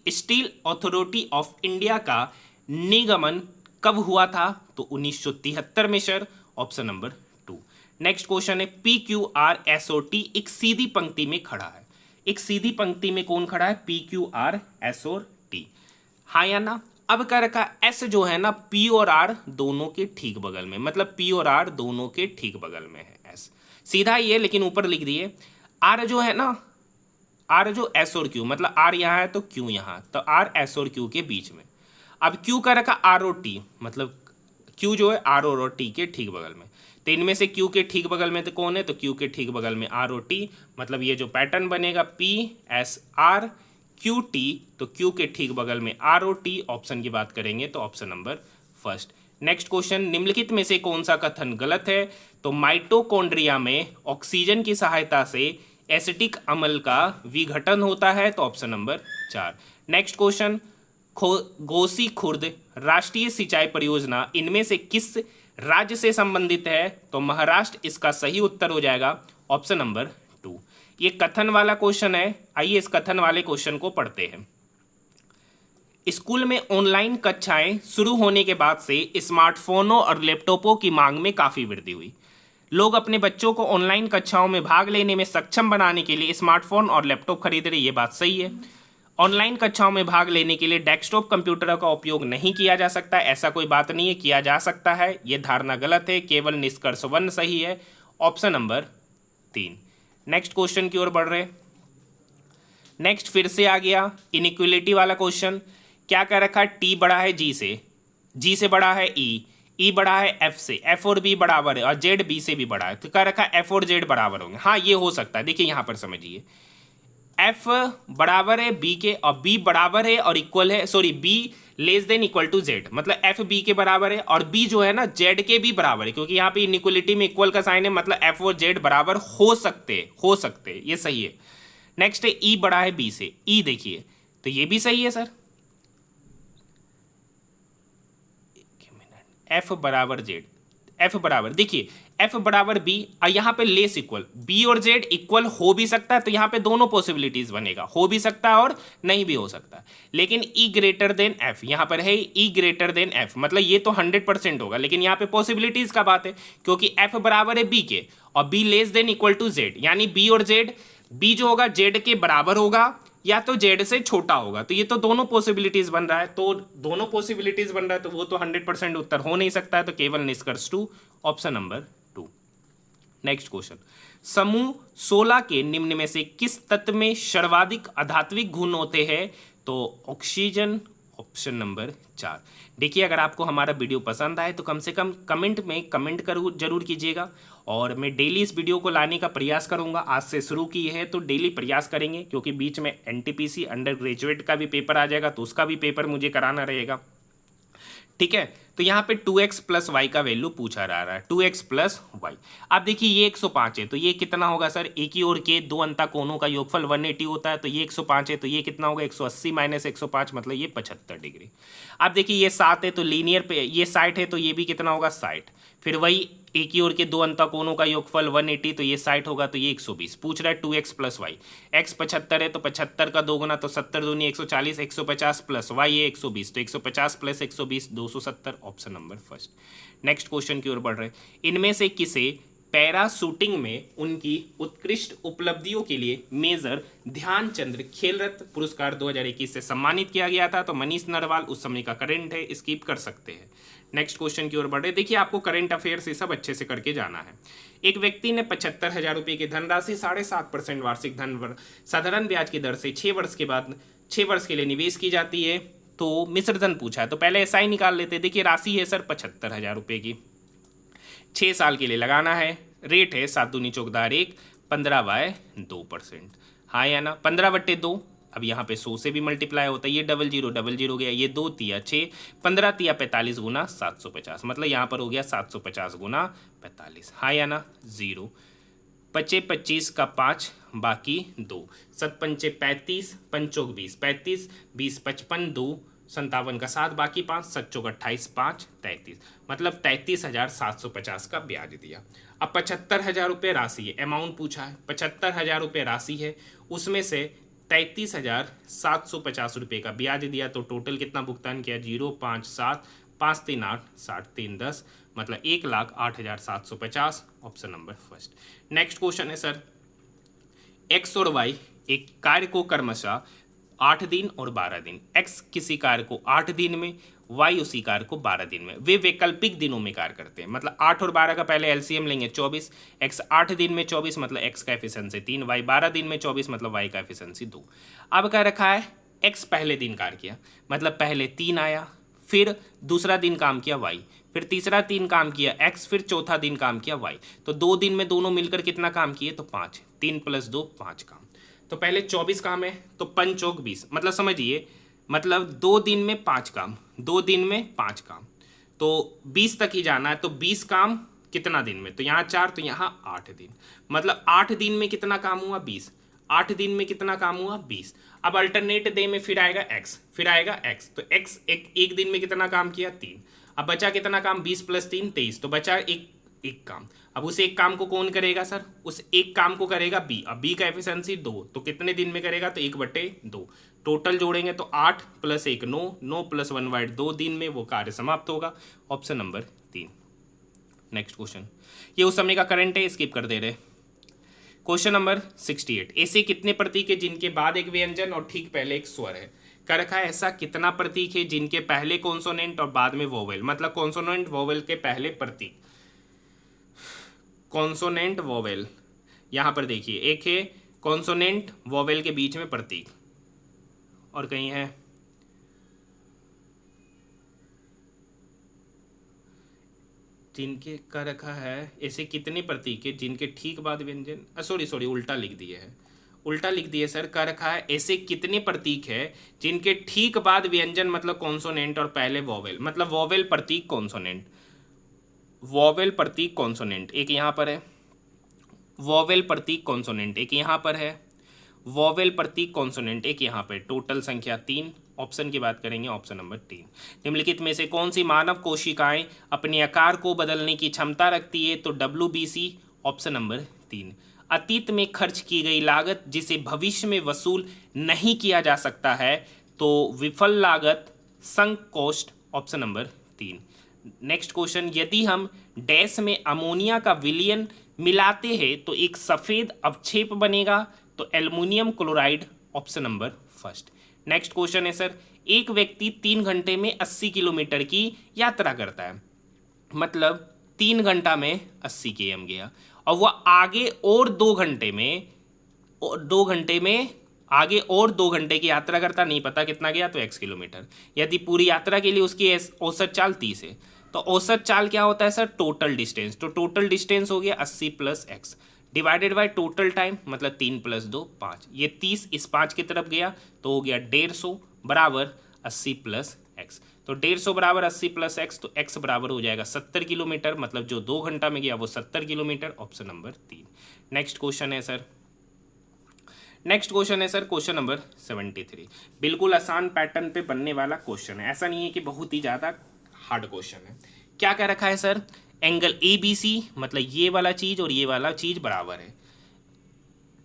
Speaker 1: Steel Authority of India का निगमन कब हुआ था, तो 1973 में sir, option number 2। Next question है, P Q R S O T एक सीधी पंक्ति में खड़ा है, एक सीधी पंक्ति में कौन खड़ा है, पी क्यू आर एस और टी, हाँ या ना। अब क्या रखा, एस जो है ना पी और आर दोनों के ठीक बगल में, मतलब पी और आर दोनों के ठीक बगल में है एस, सीधा ही है लेकिन ऊपर लिख दिए। आर जो है ना, आर जो एस और क्यू, मतलब आर यहाँ है तो क्यू यहाँ, तो आर एस और क्यू के बीच में। अब क्यू का रखा आर ओ टी, मतलब क्यू जो है आर और टी के ठीक बगल में, तो इनमें से क्यू के ठीक बगल में तो कौन है, तो क्यू के ठीक बगल में आर ओ टी, मतलब ये जो पैटर्न बनेगा P S R Q T, तो क्यू के ठीक बगल में आर ओ टी, ऑप्शन की बात करेंगे तो option number first. Next question, निम्नलिखित में से कौन सा कथन गलत है, तो माइटोकॉन्ड्रिया में ऑक्सीजन की सहायता से एसिटिक अम्ल का विघटन होता है, तो option number 4। Next question, Ghosi Khurd राष्ट्रीय सिंचाई परियोजना इनमें से किस राज्य से संबंधित है, तो महाराष्ट्र इसका सही उत्तर हो जाएगा, ऑप्शन नंबर 2। ये कथन वाला क्वेश्चन है, आइए इस कथन वाले क्वेश्चन को पढ़ते हैं। स्कूल में ऑनलाइन कक्षाएं शुरू होने के बाद से स्मार्टफोनों और लैपटॉपों की मांग में काफ़ी वृद्धि हुई। लोग अपने बच्चों को ऑनलाइन कक्षाओं में भाग लेने में सक्षम बनाने के लिए स्मार्टफोन और लैपटॉप खरीद रहे, ये बात सही है। ऑनलाइन कक्षाओं में भाग लेने के लिए डेस्कटॉप कंप्यूटर का उपयोग नहीं किया जा सकता, ऐसा कोई बात नहीं है, किया जा सकता है, ये धारणा गलत है, केवल निष्कर्ष 1 सही है, ऑप्शन नंबर 3। नेक्स्ट क्वेश्चन की ओर बढ़ रहे। नेक्स्ट फिर से आ गया इनइक्वलिटी वाला क्वेश्चन। क्या कह रखा है, टी बड़ा है जी से बड़ा है ई बड़ा है एफ से, एफ और बी बराबर है, और जेड बी से भी बड़ा है, तो कह रखा है एफ और जेड बराबर होंगे। हाँ ये हो सकता है, देखिए यहाँ पर समझिए एफ बराबर है बी के और बी बराबर है और इक्वल है, sorry B less than equal to Z, मतलब एफ बी के बराबर है और बी जो है ना जेड के भी बराबर है, क्योंकि यहाँ पे इनइक्वलिटी में इक्वल का साइन है, मतलब एफ और जेड बराबर हो सकते, ये सही है। नेक्स्ट है ई बड़ा है बी से, ई देखिए तो ये भी सही है सर, एफ बराबर जेड, एफ बराबर देखिए एफ बराबर बी और यहाँ पे लेस इक्वल, बी और जेड इक्वल हो भी सकता है, तो यहाँ पे दोनों पॉसिबिलिटीज बनेगा, हो भी सकता है और नहीं भी हो सकता है। लेकिन ई ग्रेटर देन एफ, यहाँ पर है ई ग्रेटर देन एफ, मतलब ये तो 100% होगा, लेकिन यहाँ पे पॉसिबिलिटीज का बात है, क्योंकि एफ बराबर है बी के और B less than equal to Z, यानी बी और जेड, बी जो होगा जेड के बराबर होगा या तो जेड से छोटा होगा, तो ये तो दोनों पॉसिबिलिटीज बन रहा है, तो दोनों पॉसिबिलिटीज बन रहा है तो वो तो 100% उत्तर हो नहीं सकता है, तो केवल निष्कर्ष 2, ऑप्शन नंबर 2। नेक्स्ट क्वेश्चन, समूह 16 के निम्न में से किस तत्व में सर्वाधिक अधात्विक गुण होते हैं? तो ऑक्सीजन, ऑप्शन नंबर 4। देखिए अगर आपको हमारा वीडियो पसंद आए तो कम से कम कमेंट में कमेंट जरूर कीजिएगा, और मैं डेली इस वीडियो को लाने का प्रयास करूंगा। आज से शुरू की है तो डेली प्रयास करेंगे, क्योंकि बीच में एनटीपीसी अंडर ग्रेजुएट का भी पेपर आ जाएगा, तो उसका भी पेपर मुझे कराना रहेगा, ठीक है। तो यहाँ पे 2x प्लस वाई का वैल्यू पूछा जा रहा है, 2x प्लस वाई। अब देखिए ये 105 है, तो ये कितना होगा सर, एक ही ओर के दो अंता कोणों का योगफल 180 होता है, तो ये 105 है, तो ये कितना होगा 180 माइनस 105, मतलब ये 75 डिग्री। अब देखिए ये 7 है तो लीनियर पे, ये 60 है तो ये भी कितना होगा 60, फिर वही एक ही ओर के दो अंता कोणों का योगफल 180, तो ये 60 होगा, तो ये 120। पूछ रहा है 2x प्लस वाई, x 75 है तो 75 का 2 गुना, तो 70 दूनी 140, 150 प्लस वाई है 120, तो 150 plus 120 270, option number first. Next question की ओर बढ़ रहे हैं, इनमें से किसे पैरा शूटिंग में उनकी उत्कृष्ट उपलब्धियों के लिए मेजर ध्यानचंद खेल रत्न पुरस्कार 2021 से सम्मानित किया गया था? तो मनीष नरवाल उस समय का करंट है, स्किप कर सकते हैं। नेक्स्ट क्वेश्चन की ओर बढ़े, देखिए आपको करंट अफेयर्स ये सब अच्छे से करके जाना है। एक व्यक्ति ने 75,000 रुपये की धनराशि 7.5% वार्षिक धन साधारण ब्याज की दर से 6 वर्ष के बाद 6 वर्ष के लिए निवेश की जाती है, तो मिश्र धन पूछा है, तो पहले एसआई निकाल लेते हैं। देखिए राशि है सर 75,000 रुपये की, 6 साल के लिए लगाना है, रेट है 7 दूनी चौकदार 1, 15/2%, हाँ या ना, 15/2। अब यहाँ पे 100 से भी मल्टीप्लाई होता है, ये 00 गया, ये 2 तिया 6, 15 तिया 45 गुना 750, मतलब यहाँ पर हो गया 750 गुना 45, हाँ या ना, 0। 25 का 5 बाकी 2, 7 पंचे 35, 5 चौक 20, 35 20 55 2 57 का 7 बाकी 5, 7 चौक 28 5 33, मतलब 33,750 का ब्याज दिया। अब 75,000 रुपये राशि है, अमाउंट पूछा है, 75,000 रुपये राशि है, उसमें से 33,750 रुपये का ब्याज दिया, तो टोटल कितना भुगतान किया, 057 5 3 8 60 3 10, मतलब 1,08,750, option number first. Next question है सर, एक्स और वाई एक कार्य को क्रमशः 8 दिन और 12 दिन, एक्स किसी कार्य को 8 दिन में, वाई उसी कार्य को 12 दिन में, वे वैकल्पिक दिनों में कार्य करते हैं, मतलब 8 और 12 का पहले एलसीएम लेंगे 24, एक्स 8 दिन में 24 मतलब एक्स का एफिशिएंसी 3, वाई 12 दिन में 24 मतलब वाई का एफिशिएंसी 2। अब क्या रखा है, एक्स पहले दिन कार्य किया, मतलब पहले 3 आया, फिर दूसरा दिन काम किया वाई, फिर तीसरा दिन काम किया एक्स, फिर चौथा दिन काम किया वाई, तो 2 दिन में दोनों मिलकर कितना काम किए, तो 5, 3 + 2 5 काम। तो पहले 24 काम है, तो 5 चौक 20, मतलब समझिए, मतलब 2 दिन में 5 काम, 2 दिन में 5 काम, तो 20 तक ही जाना है, तो 20 काम कितना दिन में, तो यहाँ 4, तो यहाँ 8 दिन, मतलब 8 दिन में कितना काम हुआ 20, 8 दिन में कितना काम हुआ 20। अब अल्टरनेट डे में फिर आएगा एक्स, फिर आएगा एक्स, तो एक्स एक दिन में कितना काम किया 3, अब बचा कितना काम 20 + 3 23, तो बचा एक काम। अब उस एक काम को कौन करेगा सर, उस एक काम को करेगा बी, अब बी का एफिशिएंसी 2, तो कितने दिन में करेगा, तो 1/2, टोटल जोड़ेंगे तो 8 + 1 9, 9 + 1/2 दिन में वो कार्य समाप्त होगा, ऑप्शन नंबर 3। नेक्स्ट क्वेश्चन, ये उस समय का करंट है, स्किप कर दे रहे। क्वेश्चन नंबर 68, ऐसे कितने प्रतीक है जिनके बाद एक व्यंजन और ठीक पहले एक स्वर है? कर रखा है ऐसा कितना प्रतीक है जिनके पहले कॉन्सोनेंट और बाद में वोवेल, मतलब कॉन्सोनेंट वोवेल के पहले प्रतीक, कॉन्सोनेंट वोवेल, यहाँ पर देखिए एक है कॉन्सोनेंट वोवेल के बीच में प्रतीक, और कहीं है जिनके कर रखा है ऐसे कितने प्रतीक है जिनके ठीक बाद व्यंजन, सॉरी उल्टा लिख दिए हैं, उल्टा लिख दिए सर, कर रखा है ऐसे कितने प्रतीक है जिनके ठीक बाद व्यंजन मतलब कॉन्सोनेंट और पहले वॉवेल, मतलब वॉवेल प्रतीक कॉन्सोनेंट, वॉवेल प्रतीक कॉन्सोनेंट एक यहाँ पर है, वॉवेल प्रतीक कॉन्सोनेंट एक यहाँ पर है, वॉवेल प्रतीक कॉन्सोनेंट एक यहाँ पे, टोटल संख्या 3। ऑप्शन की बात करेंगे, ऑप्शन नंबर 3। निम्नलिखित में से कौन सी मानव कोशिकाएं अपने आकार को बदलने की क्षमता रखती है? तो WBC, ऑप्शन नंबर 3। अतीत में खर्च की गई लागत जिसे भविष्य में वसूल नहीं किया जा सकता है, तो विफल लागत, sunk cost, option number 3। Next question, यदि हम डैश में अमोनिया का विलयन मिलाते हैं तो एक सफ़ेद अवक्षेप बनेगा, तो aluminium chloride, option number first. Next question है सर, एक व्यक्ति 3 घंटे में 80 किलोमीटर की यात्रा करता है, मतलब 3 घंटा में 80 km गया, और वह आगे और 2 घंटे में आगे और 2 घंटे की यात्रा करता, नहीं पता कितना गया, तो x किलोमीटर। यदि पूरी यात्रा के लिए उसकी औसत चाल 30 है, तो औसत चाल क्या होता है सर? Total distance. तो टोटल डिस्टेंस हो गया 80 + x divided by total time, मतलब 3 + 2 5। ये 30 इस 5 की तरफ गया तो हो गया 150 बराबर 80 + x। तो 150 बराबर 80 + x, तो x बराबर हो जाएगा 70 किलोमीटर, मतलब जो 2 घंटा में गया वो 70 kilometre, option number 3। Next question है सर, क्वेश्चन नंबर 73। बिल्कुल आसान पैटर्न पे बनने वाला क्वेश्चन है, ऐसा नहीं है कि बहुत ही ज़्यादा हार्ड क्वेश्चन है। क्या कह रखा है सर? एंगल ABC, मतलब ये वाला चीज़ और ये वाला चीज़ बराबर है,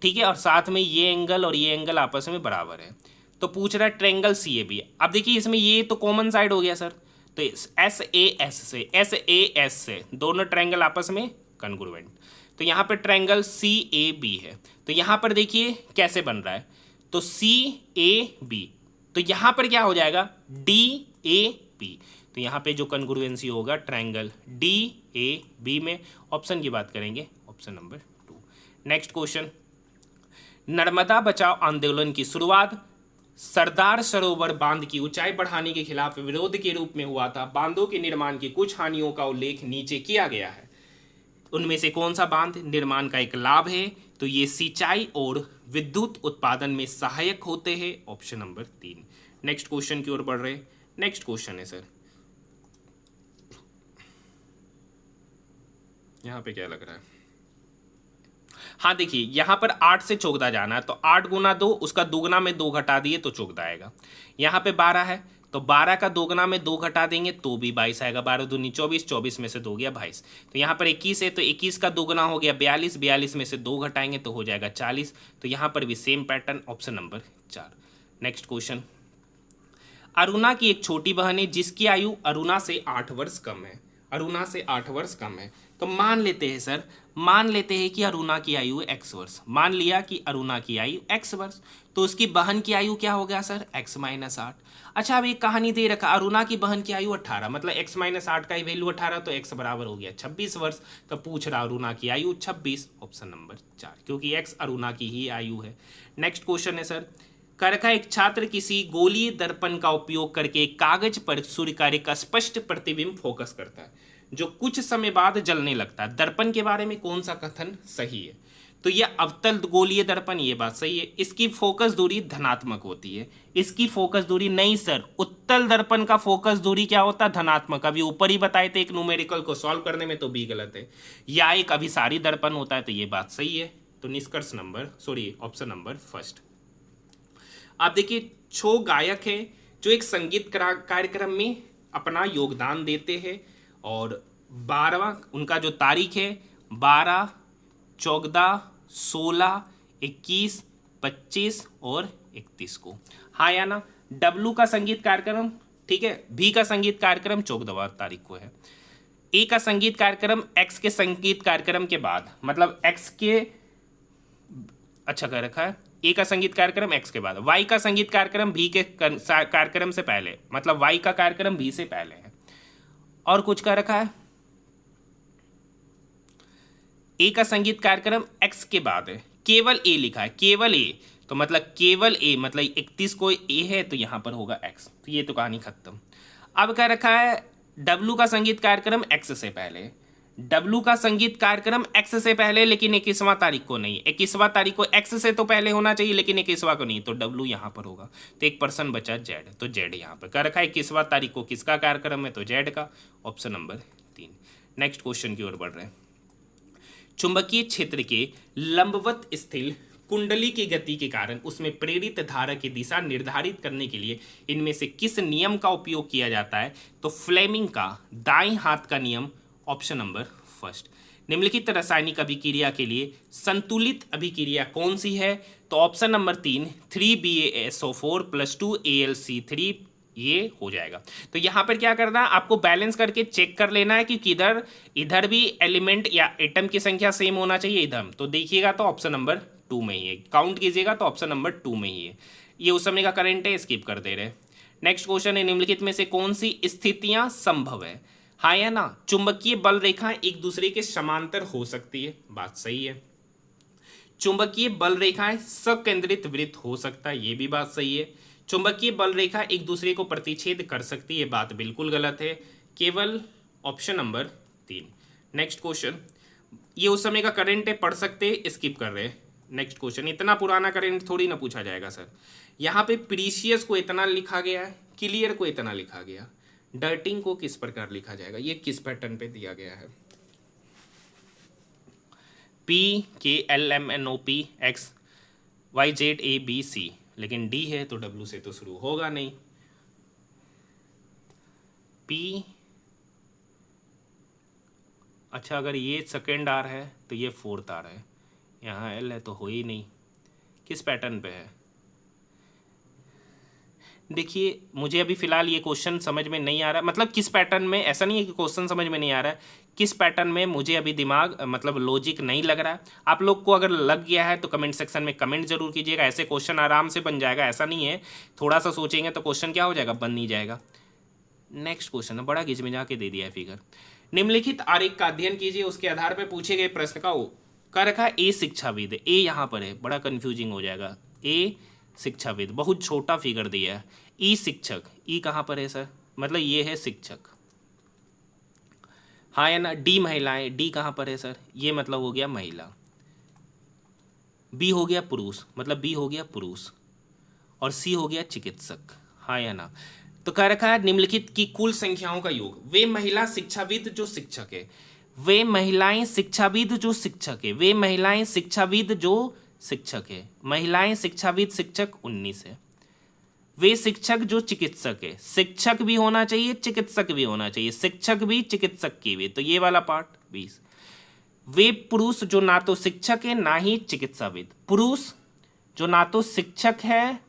Speaker 1: ठीक है, और साथ में ये एंगल और ये एंगल आपस में बराबर है। तो पूछ रहा है ट्रायंगल CAB। अब देखिए इसमें ये तो कॉमन साइड हो गया सर, तो SAS से दोनों ट्रायंगल आपस में कॉन्ग्रुएंट। तो यहाँ पे ट्रायंगल CAB है, तो यहाँ पर देखिए कैसे बन रहा है, तो CAB, तो यहाँ पर क्या हो जाएगा? DAB। तो यहाँ पे जो कॉन्ग्रुएंसी होगा ट्रायंगल DAB में, ऑप्शन की बात करेंगे, option number 2। Next question, Narmada बचाओ आंदोलन की शुरुआत सरदार सरोवर बांध की ऊंचाई बढ़ाने के खिलाफ विरोध के रूप में हुआ था। बांधों के निर्माण की कुछ हानियों का उल्लेख नीचे किया गया है, उनमें से कौन सा बांध निर्माण का एक लाभ है? तो ये सिंचाई और विद्युत उत्पादन में सहायक होते हैं, ऑप्शन नंबर 3। नेक्स्ट क्वेश्चन की ओर बढ़ रहे। नेक्स्ट क्वेश्चन है सर, यहाँ पे क्या लग रहा है? हाँ देखिए यहाँ पर 8 से चौगदा जाना है, तो 8 गुना 2, उसका दोगुना में 2 घटा दिए तो चौगदा आएगा। यहाँ पे 12 है, तो 12 का दोगुना में 2 घटा देंगे तो भी 22 आएगा। 12 दूनी 24, 24 में से 2 गया 22। तो यहाँ पर 21 है, तो 21 का दोगुना हो गया 42, 42 में से 2 घटाएंगे तो हो जाएगा 40। तो यहाँ पर भी same pattern, option number 4। Next question, Aruna की एक छोटी बहन है जिसकी आयु अरुणा से 8 वर्ष कम है, अरुणा से 8 वर्ष कम है। तो मान लेते हैं सर, मान लेते हैं कि अरुणा की आयु x वर्ष, मान लिया कि अरुणा की आयु x वर्ष, तो उसकी बहन की आयु क्या हो गया सर? x - 8। अच्छा अब एक कहानी दे रखा, अरुणा की बहन की आयु 18, मतलब x - 8 का ही वैल्यू 18, तो x बराबर हो गया 26 वर्ष। तो पूछ रहा अरुणा की आयु 26, ऑप्शन नंबर 4, क्योंकि x अरुणा की ही आयु है। नेक्स्ट क्वेश्चन है सर, करखा एक छात्र किसी गोलीय दर्पण का उपयोग करके कागज पर सूर्य कार्य का स्पष्ट प्रतिबिंब फोकस करता है जो कुछ समय बाद जलने लगता है। दर्पण के बारे में कौन सा कथन सही है? तो यह अवतल गोलीय दर्पण, ये बात सही है। इसकी फोकस दूरी धनात्मक होती है, इसकी फोकस दूरी नहीं सर, उत्तल दर्पण का फोकस दूरी क्या होता है? धनात्मक। अभी ऊपर ही बताए थे एक न्यूमेरिकल को सॉल्व करने में, तो भी गलत है। या एक अभिसारी दर्पण होता है, तो ये बात सही है। तो निष्कर्ष नंबर ऑप्शन नंबर फर्स्ट। आप देखिए छो गायक है जो एक संगीत कार्यक्रम में अपना योगदान देते हैं, और 12वां उनका जो तारीख है 12, 14, 16, 21, 25 और 31 को। हाँ या ना? डब्लू का संगीत कार्यक्रम, ठीक है, भी का संगीत कार्यक्रम 14वां तारीख को है। ए का संगीत कार्यक्रम एक्स के संगीत कार्यक्रम के बाद, मतलब एक्स के, अच्छा कर रखा है, ए का संगीत कार्यक्रम एक्स के बाद, वाई का संगीत कार्यक्रम भी के कार्यक्रम से पहले, मतलब वाई का कार्यक्रम भी से पहले है। और कुछ कर रखा है, ए का संगीत कार्यक्रम एक्स के बाद है, केवल ए लिखा है, केवल ए, तो मतलब केवल ए, मतलब 31 को ए है तो यहां पर होगा एक्स। तो ये तो कहानी खत्म। अब कह रखा है डब्लू का संगीत कार्यक्रम एक्स से पहले, डब्लू का संगीत कार्यक्रम एक्स से पहले लेकिन 21वां तारीख को नहीं, 21वां तारीख को एक्स से तो पहले होना चाहिए लेकिन 21वां को नहीं, तो डब्लू यहाँ पर होगा। तो 1% बचा जेड, तो जेड यहाँ पर कर रखा है। 21वां तारीख को किसका कार्यक्रम है, तो जेड का, ऑप्शन नंबर 3। नेक्स्ट क्वेश्चन की ओर बढ़ रहे हैं। चुंबकीय क्षेत्र के लंबवत स्थिर कुंडली की गति के कारण उसमें प्रेरित धारा की दिशा निर्धारित करने के लिए इनमें से किस नियम का उपयोग किया जाता है, तो फ्लेमिंग का दाएं हाथ का नियम, ऑप्शन नंबर फर्स्ट। निम्नलिखित रासायनिक अभिक्रिया के लिए संतुलित अभिक्रिया कौन सी है, तो ऑप्शन नंबर 3 3BaSO4 + 2AlC3, ये हो जाएगा। तो यहाँ पर क्या करना है, आपको बैलेंस करके चेक कर लेना है कि किधर इधर भी एलिमेंट या एटम की संख्या सेम होना चाहिए इधर, तो देखिएगा तो ऑप्शन नंबर 2 में ही है, काउंट कीजिएगा तो ऑप्शन नंबर 2 में ही है। ये उस समय का करंट है, स्किप कर दे रहे। नेक्स्ट क्वेश्चन है, निम्नलिखित में से कौन सी स्थितियां संभव है, हाँ या ना। चुंबकीय बल रेखाएं एक दूसरे के समांतर हो सकती है, बात सही है। चुंबकीय बल रेखाएं सकेंद्रित वृत्त हो सकता है, ये भी बात सही है। चुंबकीय बल रेखा एक दूसरे को प्रतिच्छेद कर सकती है, बात बिल्कुल गलत है, केवल ऑप्शन नंबर 3। नेक्स्ट क्वेश्चन, ये उस समय का करंट है, पढ़ सकते हैं, स्किप कर रहे हैं। नेक्स्ट क्वेश्चन, इतना पुराना करंट थोड़ी ना पूछा जाएगा सर। यहाँ पे प्रीशियस को इतना लिखा गया है, क्लियर को इतना लिखा गया, डर्टिंग को किस प्रकार लिखा जाएगा, ये किस पैटर्न पे दिया गया है। PKLMNOP XYZABC, लेकिन डी है तो डब्ल्यू से तो शुरू होगा नहीं। P, अच्छा अगर ये सेकेंड आर है तो ये फोर्थ आर है, यहाँ एल है तो हो ही नहीं, किस पैटर्न पे है। देखिए मुझे अभी फ़िलहाल ये क्वेश्चन समझ में नहीं आ रहा, मतलब किस पैटर्न में, ऐसा नहीं है कि क्वेश्चन समझ में नहीं आ रहा है, किस पैटर्न में मुझे अभी दिमाग मतलब लॉजिक नहीं लग रहा है। आप लोग को अगर लग गया है तो कमेंट सेक्शन में कमेंट जरूर कीजिएगा, ऐसे क्वेश्चन आराम से बन जाएगा, ऐसा नहीं है थोड़ा सा सोचेंगे तो क्वेश्चन क्या हो जाएगा, बन नहीं जाएगा। नेक्स्ट क्वेश्चन है, बड़ा घिच में जाके दे दिया है फिगर। निम्नलिखित आरेख का अध्ययन कीजिए, उसके आधार पर पूछे गए प्रश्न का कर रखा है ए शिक्षाविद, ए यहाँ पर है, बड़ा कंफ्यूजिंग हो जाएगा। ए शिक्षाविद, बहुत छोटा फिगर दिया है। ई शिक्षक, ई कहाँ पर है सर, मतलब ये है शिक्षक, हाँ या ना। डी महिलाएं, डी कहाँ पर है सर, ये मतलब हो गया महिला। बी हो गया पुरुष, मतलब बी हो गया पुरुष, और सी हो गया चिकित्सक, हाँ या ना। तो कह रखा है निम्नलिखित की कुल संख्याओं का योग, वे महिला शिक्षाविद जो शिक्षक है, वे महिलाएं शिक्षाविद जो शिक्षक है, वे महिलाएं शिक्षाविद जो शिक्षक है, महिलाएं शिक्षाविद शिक्षक 19 है। वे शिक्षक जो चिकित्सक है, शिक्षक भी होना चाहिए चिकित्सक भी होना चाहिए, शिक्षक भी चिकित्सक की भी, तो ये वाला पार्ट 20। वे पुरुष जो ना तो शिक्षक है ना ही चिकित्साविद, पुरुष जो ना तो शिक्षक है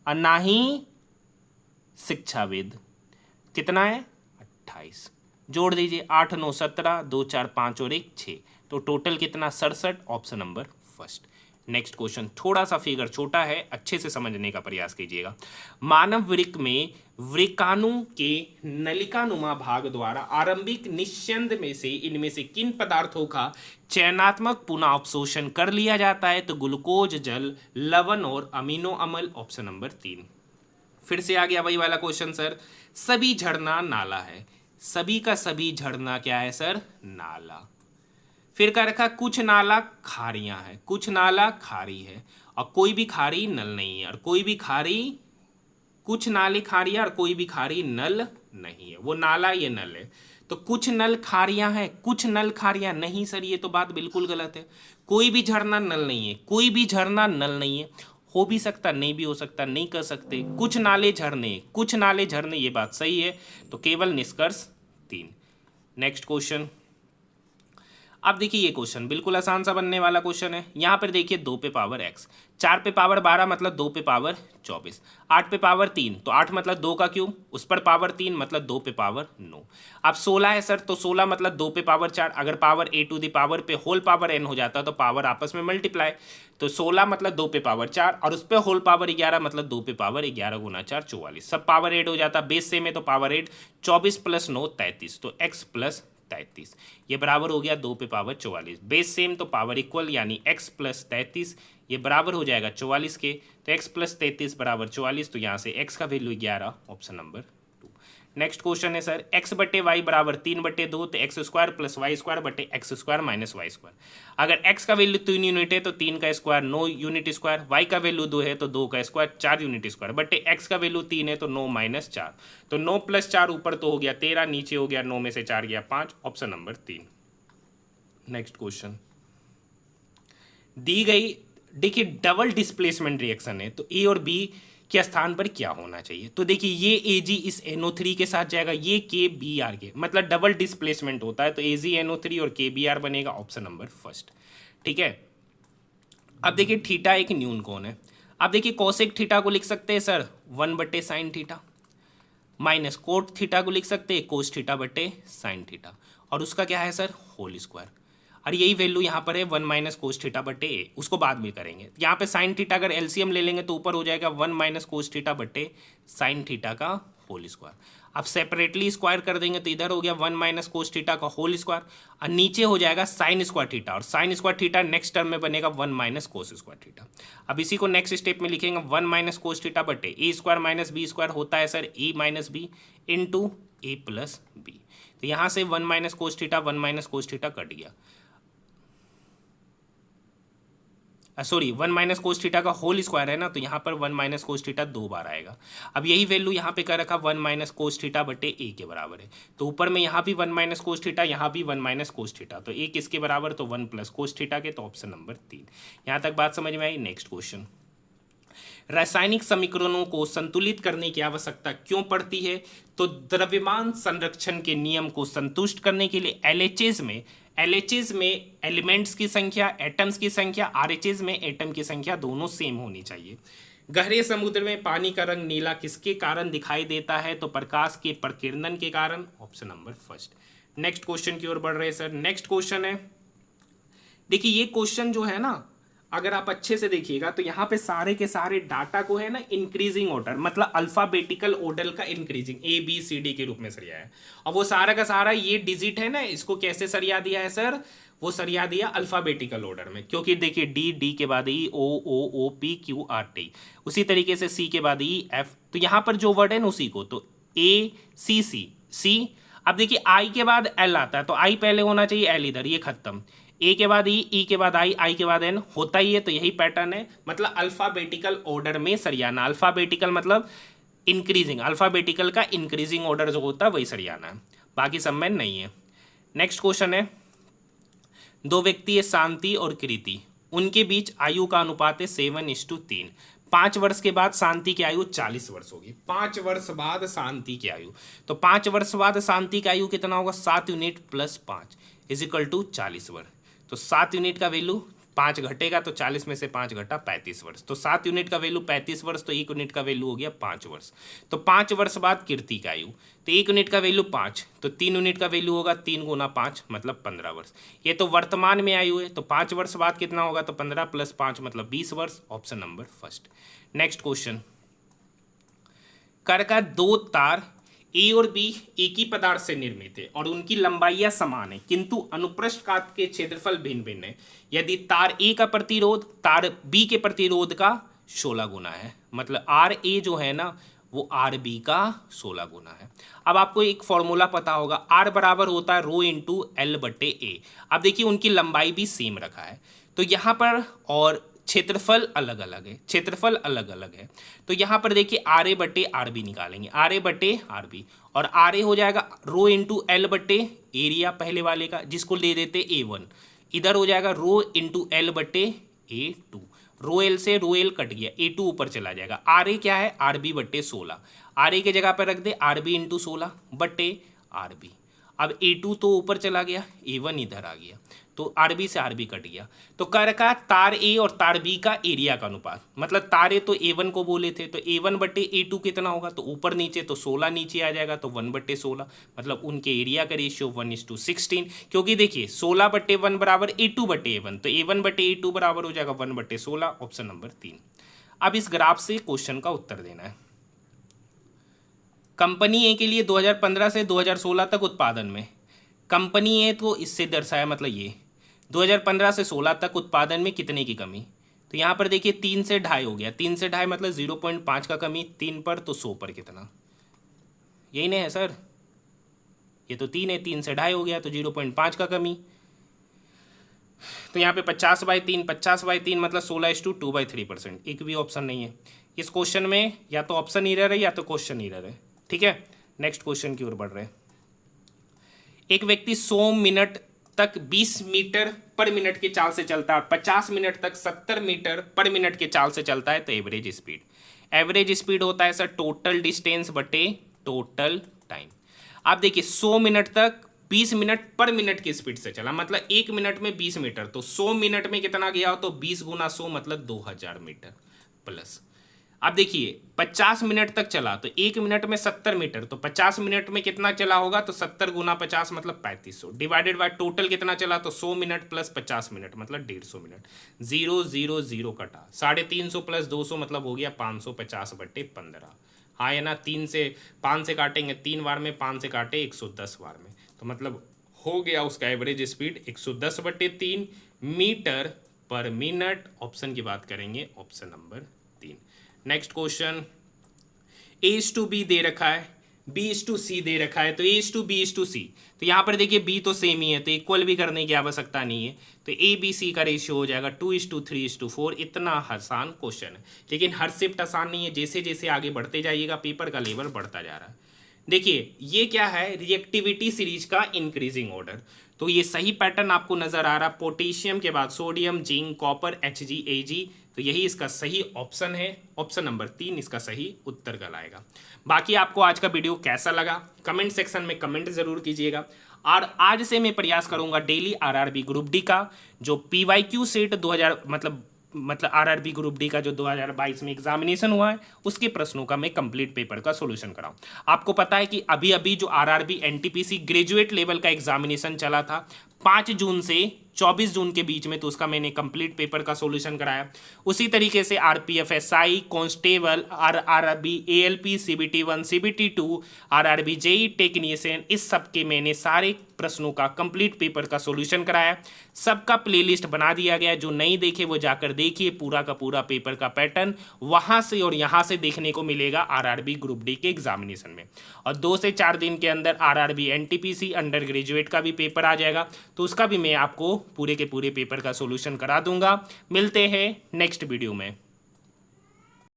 Speaker 1: और ना ही शिक्षाविद, कितना है 28, जोड़ दीजिए 8 9 17, 2 4 5 और 1 6, तो टोटल कितना 67, option number first. Next question, थोड़ा सा फिगर छोटा है, अच्छे से समझने का प्रयास कीजिएगा। मानव वृक्क में वृक्काणु के नलिकानुमा भाग द्वारा आरंभिक निस्यंद में से इनमें से किन पदार्थों का चयनात्मक पुनः अवशोषण कर लिया जाता है, तो ग्लूकोज, जल, लवण और अमीनो अम्ल, ऑप्शन नंबर 3। फिर से आ गया वही वाला क्वेश्चन सर, सभी झरना नाला है, सभी का सभी झरना क्या है सर, नाला। फिर क्या रखा, कुछ नाला खारियां है, कुछ नाला खारी है और कोई भी खारी नल नहीं है, और कोई भी खारी, कुछ नाले खारियां और कोई भी खारी नल नहीं है, वो नाला ये नल है। तो कुछ नल खारियां हैं, कुछ नल खारियां नहीं सर, ये तो बात बिल्कुल गलत है। कोई भी झरना नल नहीं है, कोई भी झरना नल नहीं है, हो भी सकता नहीं भी हो सकता, नहीं कर सकते। कुछ नाले झरने, कुछ नाले झरने, ये बात सही है, तो केवल निष्कर्ष 3। नेक्स्ट क्वेश्चन, अब देखिए ये क्वेश्चन बिल्कुल आसान सा बनने वाला क्वेश्चन है। यहाँ पर देखिए 2 पे पावर x, 4 पे पावर 12 मतलब 2 पे पावर 24, 8 पे पावर 3 तो 8 मतलब 2 का क्यूब, उस पर पावर 3 मतलब 2 पे पावर 9। अब 16 है सर, तो 16 मतलब 2 पे पावर 4, अगर power a to the power P whole power n हो जाता तो पावर आपस में मल्टीप्लाई, तो 16 मतलब 2 पे पावर 4 और उस पर होल पावर 11 मतलब 2 पे पावर 11 गुना 4 44, सब पावर 8 हो जाता, बेस सेम है तो पावर 8, 24 + 9 33, तो x + 33 ये बराबर हो गया 2 पे पावर 44, बेस सेम तो पावर इक्वल, यानी x + 33 ये बराबर हो जाएगा 44 के, तो x + 33 = 44, तो यहाँ से x का value 11, option number 2। Next question है सर एक्स बटे वाई बराबर 3/2 तो x square plus y square बटे x square minus y square. अगर एक्स का वैल्यू 3 यूनिट है तो 3 का स्क्वायर 9 यूनिट स्क्वायर, वाई का वैल्यू 2 है तो 2 का स्क्वायर 4 यूनिट स्क्वायर बटे एक्स का वैल्यू 3 है तो 9 माइनस 4, तो 9 + 4 ऊपर तो हो गया 13, नीचे हो गया 9 में से 4 गया 5, ऑप्शन नंबर 3। नेक्स्ट क्वेश्चन दी गई, देखिए डबल डिस्प्लेसमेंट रिएक्शन है तो ए और बी के स्थान पर क्या होना चाहिए। तो देखिए ये एजी इस NO3 के साथ जाएगा, ये KBr के, मतलब डबल डिस्प्लेसमेंट होता है तो AgNO3 और KBr बनेगा, ऑप्शन नंबर फर्स्ट। ठीक है, अब देखिए थीटा एक न्यून कोण है। अब देखिए कोसेक थीटा को लिख सकते हैं sir 1/sin theta, minus cot theta को लिख सकते हैं कोस थीटा बटे साइन थीटा, और उसका क्या है सर होल स्क्वायर। और यही वैल्यू यहाँ पर है 1 माइनस कोस थीटा बटे ए, उसको बाद में करेंगे। यहाँ पे साइन थीटा अगर एलसीएम ले लेंगे तो ऊपर हो जाएगा 1 माइनस कोस थीटा बटे साइन थीटा का होल स्क्वायर। अब सेपरेटली स्क्वायर कर देंगे तो इधर हो गया 1 माइनस कोस थीटा का होल स्क्वायर, और नीचे हो जाएगा साइन स्क्वायर थीटा, और sine square theta next term में बनेगा 1 माइनस कोस स्क्वायर थीटा। अब इसी को नेक्स्ट स्टेप में लिखेंगे 1 माइनस कोस थीटा बटे ए स्क्वायर माइनस बी स्क्वायर होता है सर ए माइनस बी इंटू ए प्लस बी। तो यहाँ से 1 minus cos theta 1 minus cos theta cut गया, सॉरी 1 माइनस कोस थीटा का होल स्क्वायर है ना, तो यहाँ पर 1 माइनस कोस थीटा 2 बार आएगा। अब यही वैल्यू यहाँ पे कर रखा 1 माइनस कोस थीटा बटे ए के बराबर है, तो ऊपर में यहाँ भी 1 माइनस कोस थीटा, यहाँ भी 1 माइनस कोस थीटा, तो ए किसके बराबर, तो 1 प्लस कोस थीटा के, तो ऑप्शन नंबर 3। यहाँ तक बात समझ में आई। नेक्स्ट क्वेश्चन, रासायनिक समीकरणों को संतुलित करने की आवश्यकता क्यों पड़ती है। तो द्रव्यमान संरक्षण के नियम को संतुष्ट करने के लिए LHS में एलिमेंट्स की संख्या, एटम्स की संख्या, RHS में एटम की संख्या दोनों सेम होनी चाहिए। गहरे समुद्र में पानी का रंग नीला किसके कारण दिखाई देता है, तो प्रकाश के प्रकीर्णन के कारण, option number first. Next question की ओर बढ़ रहे हैं सर। नेक्स्ट क्वेश्चन है, देखिए ये क्वेश्चन जो है ना, अगर आप अच्छे से देखिएगा तो यहाँ पे सारे के सारे डाटा को है ना इंक्रीजिंग ऑर्डर, मतलब अल्फाबेटिकल ऑर्डर का इंक्रीजिंग ABCD के रूप में सरिया है, और वो सारा का सारा ये डिजिट है ना, इसको कैसे सरिया दिया है सर, वो सरिया दिया अल्फाबेटिकल ऑर्डर में, क्योंकि देखिए D के बाद E, OOOPQRT, उसी तरीके से C के बाद EF, तो यहाँ पर जो वर्ड है ना उसी को, तो ACC। अब देखिए I के बाद L आता है, तो I पहले होना चाहिए, L इधर, ये खत्म, ए के बाद ई के बाद आई के बाद एन होता ही है, तो यही पैटर्न है, मतलब अल्फाबेटिकल ऑर्डर में सरियाना। अल्फाबेटिकल मतलब इंक्रीजिंग, अल्फाबेटिकल का इंक्रीजिंग ऑर्डर जो होता है वही सरियाना है, बाकी सब में नहीं है। नेक्स्ट क्वेश्चन है, दो व्यक्ति है शांति और कृति, उनके बीच आयु का अनुपात है 7:3। 5 वर्ष के बाद शांति की आयु 40 वर्ष होगी। 5 वर्ष बाद शांति की आयु, तो 5 वर्ष बाद शांति की आयु कितना होगा, 7 यूनिट प्लस 5 इजिकल टू 40 वर्ष। तो 7 यूनिट का वैल्यू 5 घटेगा, तो 40 में से 5 घटा 35 वर्ष, तो 7 यूनिट का वैल्यू 35 वर्ष, तो 1 यूनिट का वैल्यू हो गया 5 वर्ष। तो 5 वर्ष बाद कीर्ति का आयु, तो 1 यूनिट का वैल्यू 5, तो 3 यूनिट का वैल्यू होगा 3 गुना 5 मतलब 15 वर्ष। ये तो वर्तमान में आयु है, तो 5 वर्ष बाद कितना होगा, तो 15 + 5 मतलब 20 वर्ष, option number first. Next question, कर का 2 तार ए और बी एक ही पदार्थ से निर्मित है और उनकी लंबाइयां समान है, किंतु अनुप्रस्थ काट के क्षेत्रफल भिन्न भिन्न है। यदि तार ए का प्रतिरोध तार बी के प्रतिरोध का 16 गुना है, मतलब आर ए जो है ना वो आर बी का 16 गुना है। अब आपको एक फॉर्मूला पता होगा, आर बराबर होता है ρ×L/A। अब देखिए उनकी लंबाई भी सेम रखा है, तो यहाँ पर और क्षेत्रफल अलग अलग है, क्षेत्रफल अलग अलग है, तो यहाँ पर देखिए RA/RB निकालेंगे, RA/RB, और RA हो जाएगा ρ×L/एरिया पहले वाले का, जिसको ले देते A1, इधर हो जाएगा ρ×L/A2, ρL से ρL कट गया, A2 ऊपर चला जाएगा। RA क्या है, RB/16, RA के जगह पर रख दे RB×16/RB। अब A2 तो ऊपर चला गया, A1 इधर आ गया, तो RB से RB कट गया। तो कर का तार A और तार B का एरिया का अनुपात, मतलब तार A तो A1 को बोले थे, तो A1/A2 कितना होगा, तो ऊपर नीचे तो 16 नीचे आ जाएगा, तो 1/16, मतलब उनके एरिया का रेशियो 1:16, क्योंकि देखिए 16/1 बराबर A2/A1, तो A1/A2 बराबर हो जाएगा 1/16, ऑप्शन नंबर 3। अब इस ग्राफ से क्वेश्चन का उत्तर देना है। कंपनी ए के लिए 2015 से 2016 तक उत्पादन में, कंपनी ए तो इससे दर्शाया, मतलब ये 2015 से 16 तक उत्पादन में कितने की कमी, तो यहाँ पर देखिए 3 से 2.5 हो गया, 3 से 2.5 मतलब 0.5 का कमी, 3 पर तो 100 पर कितना, यही नहीं है सर, ये तो 3 है, 3 से 2.5 हो गया तो 0.5 का कमी। तो यहाँ पे 50/3, 50/3 मतलब 16:2/3%। एक भी ऑप्शन नहीं है इस क्वेश्चन में, या तो ऑप्शन एरर है या तो क्वेश्चन एरर है। ठीक है, नेक्स्ट क्वेश्चन की ओर बढ़ रहे हैं। एक व्यक्ति 100 मिनट तक 20 मीटर पर मिनट की चाल से चलता है और 50 मिनट तक 70 मीटर पर मिनट की चाल से चलता है, तो एवरेज स्पीड। एवरेज स्पीड होता है सर टोटल डिस्टेंस बटे टोटल टाइम। आप देखिए 100 मिनट तक 20 मिनट पर मिनट की स्पीड से चला, मतलब 1 मिनट में 20 मीटर, तो 100 मिनट में कितना गया हो, तो 20 गुना 100 मतलब 2000 मीटर प्लस। अब देखिए 50 मिनट तक चला तो 1 मिनट में 70 मीटर, तो 50 मिनट में कितना चला होगा, तो 70 गुना 50 मतलब 3500 डिवाइडेड बाय टोटल कितना चला, तो 100 मिनट प्लस 50 मिनट मतलब 150 मिनट। 0 0 0 कटा, 350 प्लस 200 मतलब हो गया 550/15। हाँ है ना, 3 से 5 से काटेंगे 3 बार में, 5 से काटे 110 बार में, तो मतलब हो गया उसका average speed 110/3 metre per minute. Option की बात करेंगे, option number 3। Next question, A/B दे रखा है, B/C दे रखा है, तो A/B/C, तो यहाँ पर देखिए B तो सेम ही है, तो इक्वल भी करने की आवश्यकता नहीं है, तो ABC का रेशियो हो जाएगा 2:3:4। इतना आसान क्वेश्चन है, लेकिन हर शिफ्ट आसान नहीं है, जैसे जैसे आगे बढ़ते जाइएगा पेपर का लेवल बढ़ता जा रहा है। देखिए ये क्या है, रिएक्टिविटी सीरीज का इंक्रीजिंग ऑर्डर, तो ये सही पैटर्न आपको नजर आ रहा, पोटेशियम के बाद sodium, zinc, copper, Hg, Ag, तो यही इसका सही ऑप्शन है, ऑप्शन नंबर 3 इसका सही उत्तर कहलाएगा। बाकी आपको आज का वीडियो कैसा लगा कमेंट सेक्शन में कमेंट जरूर कीजिएगा, और आज से मैं प्रयास करूंगा डेली आरआरबी ग्रुप डी का जो PYQ सेट 2000 मतलब आरआरबी ग्रुप डी का जो 2022 में एग्जामिनेशन हुआ है उसके प्रश्नों का मैं कंप्लीट पेपर का सॉल्यूशन कराऊं। आपको पता है कि अभी अभी जो आरआरबी एनटीपीसी ग्रेजुएट लेवल का एग्जामिनेशन चला था 5 जून से 24 जून के बीच में, तो उसका मैंने कंप्लीट पेपर का सॉल्यूशन कराया। उसी तरीके से RPF SI, constable, RRB ALP, CBT1, CBT2, RRB JE technician, इस सब के मैंने सारे प्रश्नों का कंप्लीट पेपर का सॉल्यूशन कराया। सबका प्लेलिस्ट बना दिया गया, जो नहीं देखे वो जाकर देखिए, पूरा का पूरा पेपर का पैटर्न वहां से और यहाँ से देखने को मिलेगा आरआरबी ग्रुप डी के एग्जामिनेशन में। और 2 से 4 दिन के अंदर आरआरबी एनटीपीसी अंडर ग्रेजुएट का भी पेपर आ जाएगा, तो उसका भी मैं आपको पूरे के पूरे पेपर का सॉल्यूशन करा दूंगा। मिलते हैं नेक्स्ट वीडियो में।